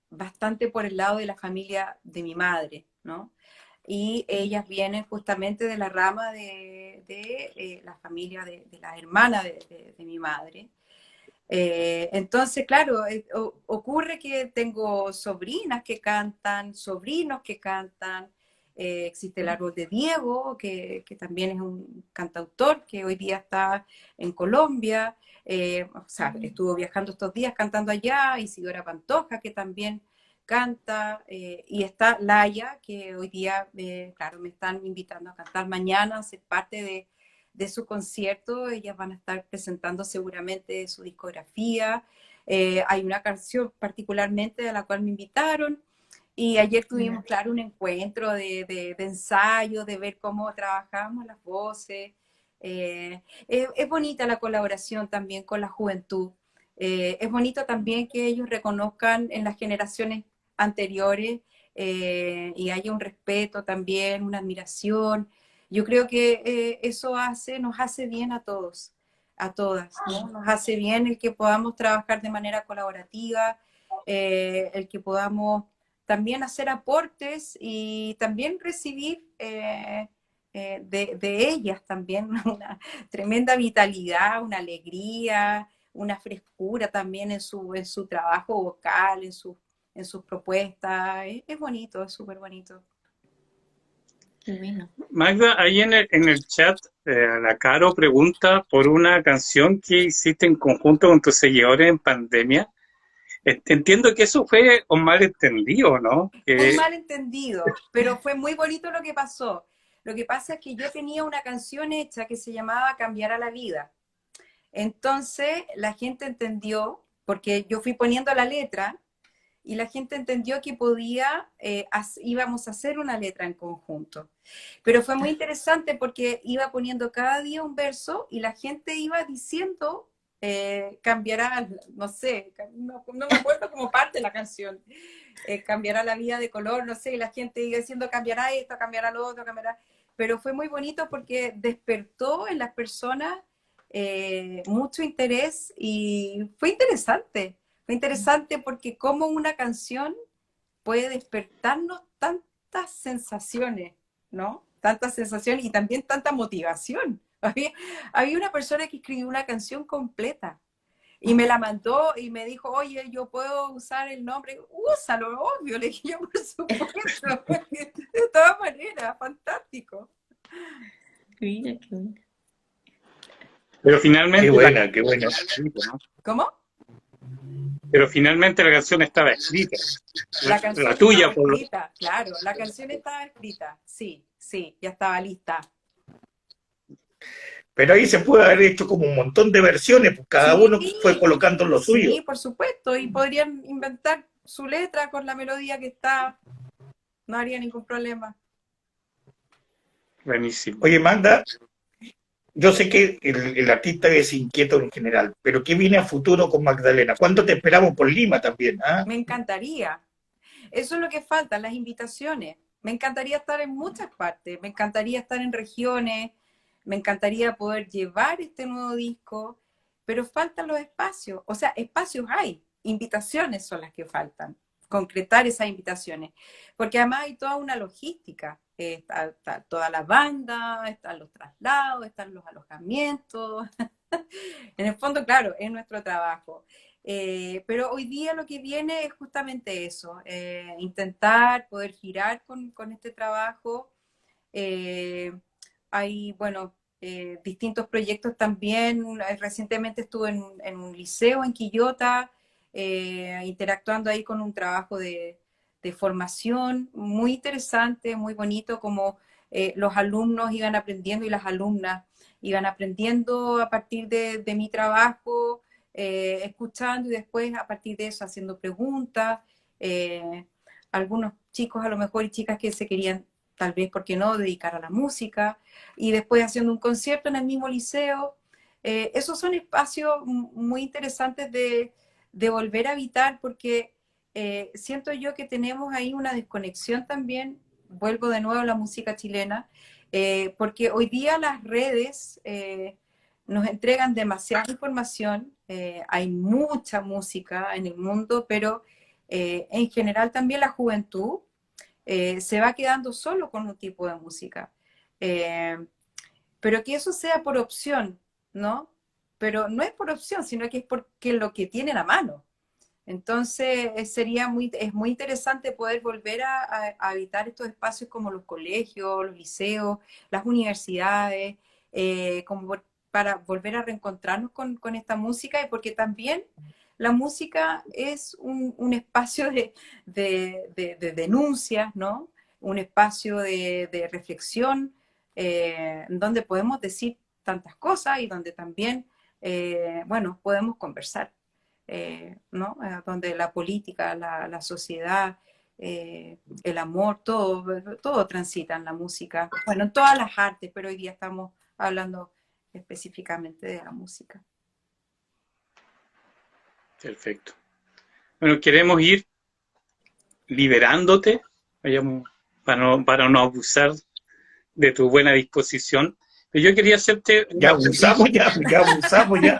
bastante por el lado de la familia de mi madre, ¿no? Y ellas vienen justamente de la rama de la familia de la hermana de mi madre. Entonces, claro, ocurre que tengo sobrinas que cantan, sobrinos que cantan. Existe el árbol de Diego, que también es un cantautor que hoy día está en Colombia. O sea, estuvo viajando estos días cantando allá. Isidora Pantoja, que también canta. Y está Laia, que hoy día, claro, me están invitando a cantar mañana, a ser parte de su concierto. Ellas van a estar presentando seguramente su discografía. Hay una canción particularmente a la cual me invitaron, y ayer tuvimos, claro, un encuentro de ensayo, de ver cómo trabajamos las voces. Es bonita la colaboración también con la juventud. Es bonito también que ellos reconozcan en las generaciones anteriores, y haya un respeto también, una admiración. Yo creo que eso nos hace bien a todos, a todas, ¿no? Nos hace bien el que podamos trabajar de manera colaborativa, el que podamos también hacer aportes y también recibir de ellas también una tremenda vitalidad, una alegría, una frescura también en su trabajo vocal, en sus propuestas. Es bonito, es súper bonito. Qué bueno. Magda, ahí en el chat, la Caro pregunta por una canción que hiciste en conjunto con tus seguidores en pandemia. Entiendo que eso fue un malentendido, ¿no? Un Que malentendido, pero fue muy bonito lo que pasó. Lo que pasa es que yo tenía una canción hecha que se llamaba Cambiar a la vida. Entonces la gente entendió, porque yo fui poniendo la letra, y la gente entendió que íbamos a hacer una letra en conjunto. Pero fue muy interesante porque iba poniendo cada día un verso y la gente iba diciendo, cambiará, no sé, no me acuerdo cómo parte la canción, cambiará la vida de color, no sé, y la gente iba diciendo, cambiará esto, cambiará lo otro, cambiará. Pero fue muy bonito porque despertó en las personas mucho interés y fue interesante. Fue interesante porque como una canción puede despertarnos tantas sensaciones, ¿no? Tantas sensaciones y también tanta motivación. Había una persona que escribió una canción completa y me la mandó y me dijo, oye, yo puedo usar el nombre. Úsalo, obvio, le dije yo, por supuesto. De todas maneras, fantástico. Mira, qué bueno. pero Qué finalmente buena, qué buena. ¿no? ¿Cómo? Pero finalmente la canción estaba escrita. La La canción estaba tuya, por lo escrita, claro, la canción estaba escrita, sí, sí, ya estaba lista. Pero ahí se puede haber hecho como un montón de versiones, pues cada Sí, uno fue colocando lo suyo. sí, por supuesto, y podrían inventar su letra con la melodía que está, no habría ningún problema. buenísimo. Oye, Magda, yo sé que el artista es inquieto en general, pero ¿qué viene a futuro con Magdalena? ¿Cuándo te esperamos por Lima también? ¿Ah? Me encantaría. Eso es lo que falta, las invitaciones. Me encantaría estar en muchas partes, me encantaría estar en regiones, me encantaría poder llevar este nuevo disco, pero faltan los espacios. O sea, espacios hay, invitaciones son las que faltan, concretar esas invitaciones. Porque además hay toda una logística. Está toda la banda, están los traslados, están los alojamientos. En el fondo, claro, es nuestro trabajo. Pero hoy día lo que viene es justamente eso, intentar poder girar con este trabajo, Hay, bueno, distintos proyectos también. Recientemente estuve en un liceo en Quillota, interactuando ahí con un trabajo de formación muy interesante, muy bonito, como los alumnos iban aprendiendo y las alumnas iban aprendiendo a partir de mi trabajo, escuchando y después a partir de eso haciendo preguntas. Algunos chicos a lo mejor y chicas que se querían, tal vez, ¿por qué no?, dedicar a la música, y después haciendo un concierto en el mismo liceo. Esos son espacios muy interesantes de volver a habitar, porque siento yo que tenemos ahí una desconexión también. Vuelvo de nuevo a la música chilena, porque hoy día las redes nos entregan demasiada información, hay mucha música en el mundo, pero en general también la juventud se va quedando solo con un tipo de música. Eh, pero que eso sea por opción, ¿no? Pero no es por opción, sino que es porque lo que tienen a mano. Entonces, es muy interesante poder volver a habitar estos espacios como los colegios, los liceos, las universidades, para volver a reencontrarnos con esta música, y porque también la música es un espacio de denuncias, ¿no? Un espacio de reflexión, donde podemos decir tantas cosas y donde también, bueno, podemos conversar. ¿No? Donde la política, la sociedad, el amor, todo transita en la música. Bueno, en todas las artes, pero hoy día estamos hablando específicamente de la música. Perfecto. Bueno, queremos ir liberándote, para no abusar de tu buena disposición. Pero yo quería hacerte Ya abusamos, ya abusamos, ya.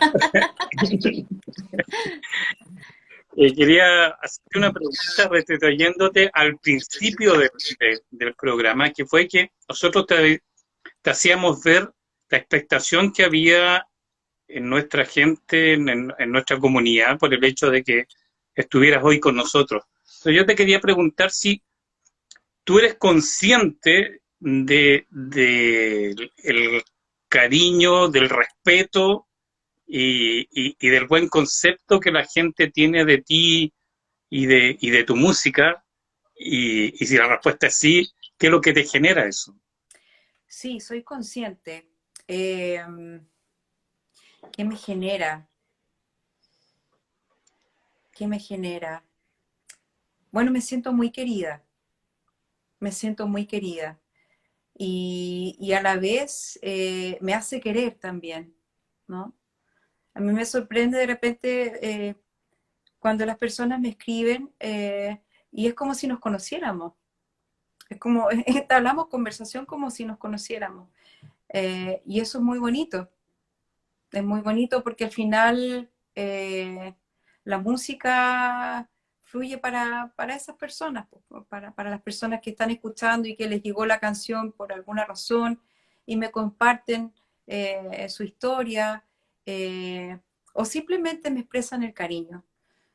Quería hacerte una pregunta retrayéndote al principio del programa, que fue que nosotros te hacíamos ver la expectación que había en nuestra gente, en nuestra comunidad, por el hecho de que estuvieras hoy con nosotros. Entonces yo te quería preguntar si tú eres consciente el cariño, del respeto y del buen concepto que la gente tiene de ti y de tu música, y si la respuesta es sí, ¿qué es lo que te genera eso? Sí, soy consciente. ¿Qué me genera? ¿Qué me genera? Bueno, me siento muy querida. Me siento muy querida. Y a la vez me hace querer también, ¿no? A mí me sorprende de repente cuando las personas me escriben y es como si nos conociéramos. Es como, hablamos conversación como si nos conociéramos. Y eso es muy bonito. Es muy bonito porque al final la música fluye para esas personas, para las personas que están escuchando y que les llegó la canción por alguna razón y me comparten su historia, o simplemente me expresan el cariño.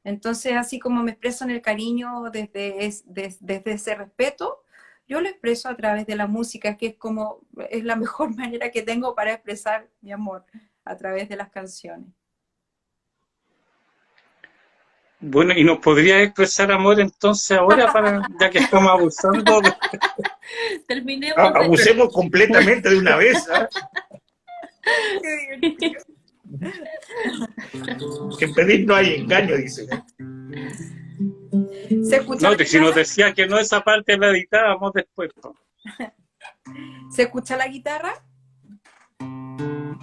Entonces, así como me expresan el cariño desde ese respeto, yo lo expreso a través de la música, que es la mejor manera que tengo para expresar mi amor, a través de las canciones. Bueno, ¿y nos podrías expresar amor entonces ahora, ya que estamos abusando? Terminemos de... Abusemos completamente de una vez, ¿eh? Que en pedir no hay engaño, dice. ¿Se escucha No, la si nos guitarra? decía que no, esa parte la editábamos después. ¿Se escucha la guitarra?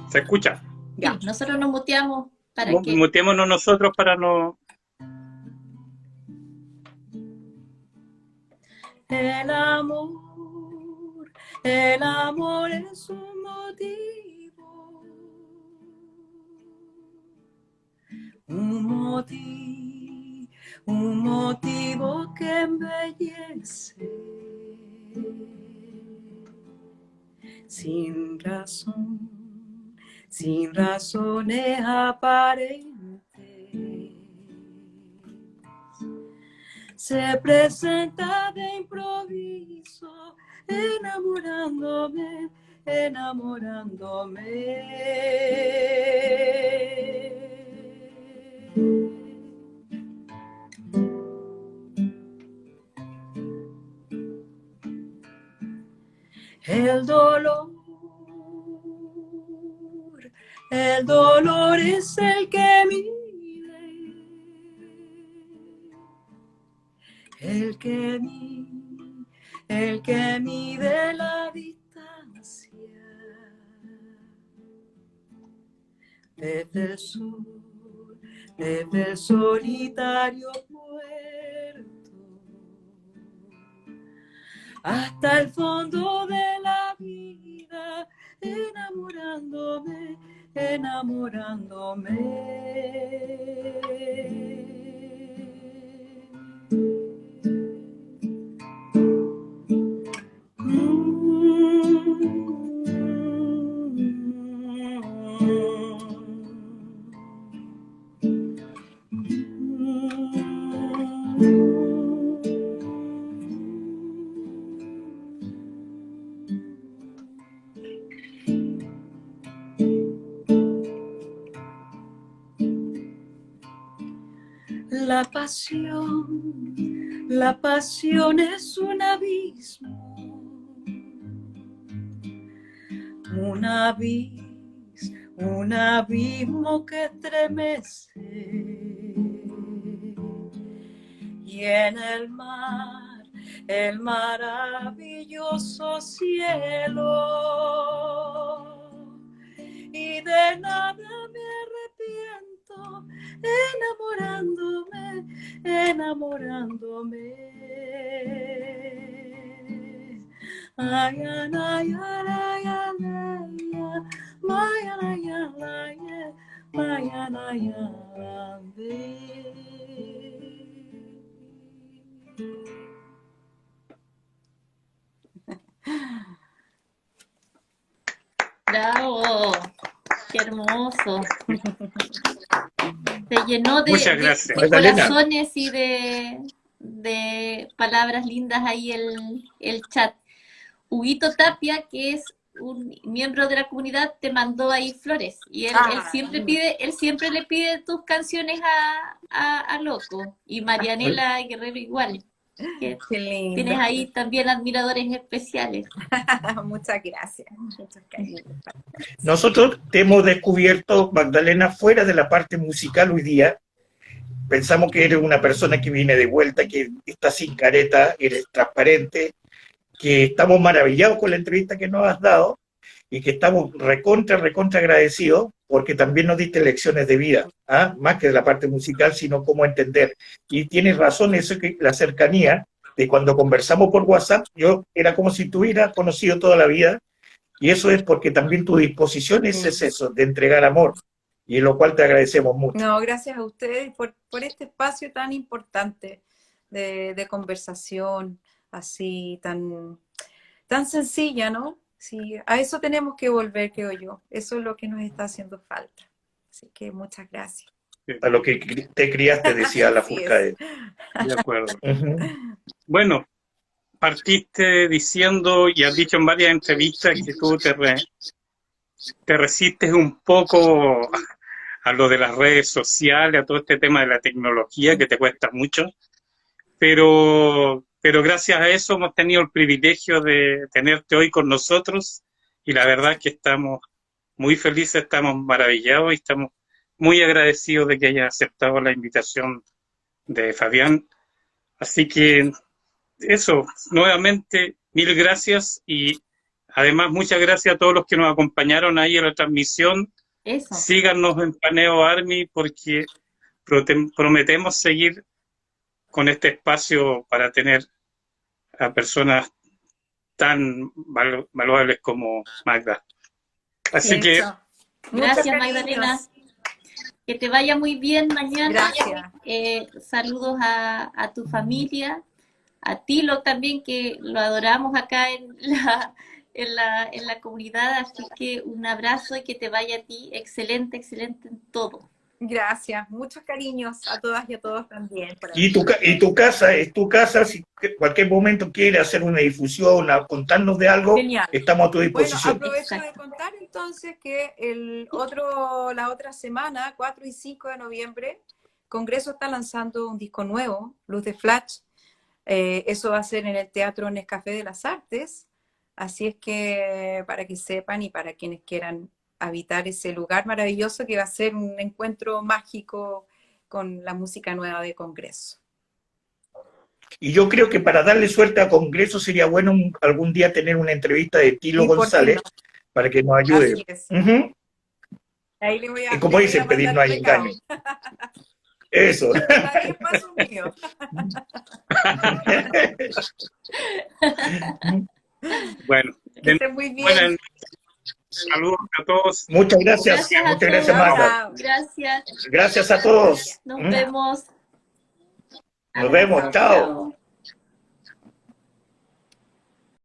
¿Se escucha? Ya. Sí, nosotros nos muteamos para que... Muteémonos nosotros para no... El amor es un motivo, un motivo que embellece, sin razón, sin razones aparentes. Se presenta de improviso, enamorándome, enamorándome. El dolor es el que mide, el que mide la distancia desde el solitario puerto hasta el fondo de la vida, enamorándome, La pasión es un abismo, un abismo que estremece, y en el maravilloso cielo, y de nada me arrepiento, enamorándome. Ay, ay, ay, ay, ay, Bravo, qué hermoso. Se llenó Muchas gracias. de Magdalena. corazones y de palabras lindas ahí el chat. Huguito Tapia, que es un miembro de la comunidad, te mandó ahí flores. Y él siempre le pide tus canciones a Loco. Y Marianela Guerrero igual. Que qué lindo. tienes ahí también admiradores especiales. Muchas gracias. Muchas cariños. Nosotros te hemos descubierto, Magdalena, fuera de la parte musical hoy día. Pensamos que eres una persona que viene de vuelta, que está sin careta, eres transparente, que estamos maravillados con la entrevista que nos has dado y que estamos recontra agradecidos porque también nos diste lecciones de vida, ¿ah? Más que de la parte musical, sino cómo entender. Y tienes razón, eso que la cercanía de cuando conversamos por WhatsApp, yo era como si te hubiera conocido toda la vida, y eso es porque también tu disposición es eso, de entregar amor, y en lo cual te agradecemos mucho. No, gracias a ustedes por este espacio tan importante de conversación, así tan sencilla, ¿no? Sí, a eso tenemos que volver, creo yo. Eso es lo que nos está haciendo falta. Así que muchas gracias. A lo que te criaste, decía la Así Furcade. De acuerdo. Uh-huh. Bueno, partiste diciendo y has dicho en varias entrevistas que tú te resistes un poco a lo de las redes sociales, a todo este tema de la tecnología que te cuesta mucho, pero gracias a eso hemos tenido el privilegio de tenerte hoy con nosotros y la verdad es que estamos muy felices, estamos maravillados y estamos muy agradecidos de que hayas aceptado la invitación de Fabián. Así que eso, nuevamente, mil gracias y además muchas gracias a todos los que nos acompañaron ahí en la transmisión. Eso. Síganos en Paneo Army porque prometemos seguir con este espacio para tener a personas tan valuables como Magda. Así que gracias, Magdalena. Que te vaya muy bien mañana. Gracias. Saludos a tu familia, a Tilo también, que lo adoramos acá en la comunidad. Así que un abrazo y que te vaya a ti excelente en todo. Gracias, muchos cariños a todas y a todos también. Y tu casa, es tu casa, si en cualquier momento quiere hacer una difusión, contarnos de algo, Genial. estamos a tu Bueno, disposición. aprovecho de contar entonces que la otra semana, 4 y 5 de noviembre, Congreso está lanzando un disco nuevo, Luz de Flash. Eso va a ser en el Teatro Nescafé de las Artes. Así es que para que sepan y para quienes quieran habitar ese lugar maravilloso que va a ser un encuentro mágico con la música nueva de Congreso. Y yo creo que para darle suerte a Congreso sería bueno algún día tener una entrevista de Tilo González para que nos ayude. Así es. Ahí le voy a, y como dicen, pedir no hay engaño. Eso. Nadie paso mío. Bueno, que estén muy bien. Buenas, saludos a todos. Muchas gracias. Muchas gracias, Magda. Gracias. Gracias a todos. Nos vemos. Nos vemos. Chao.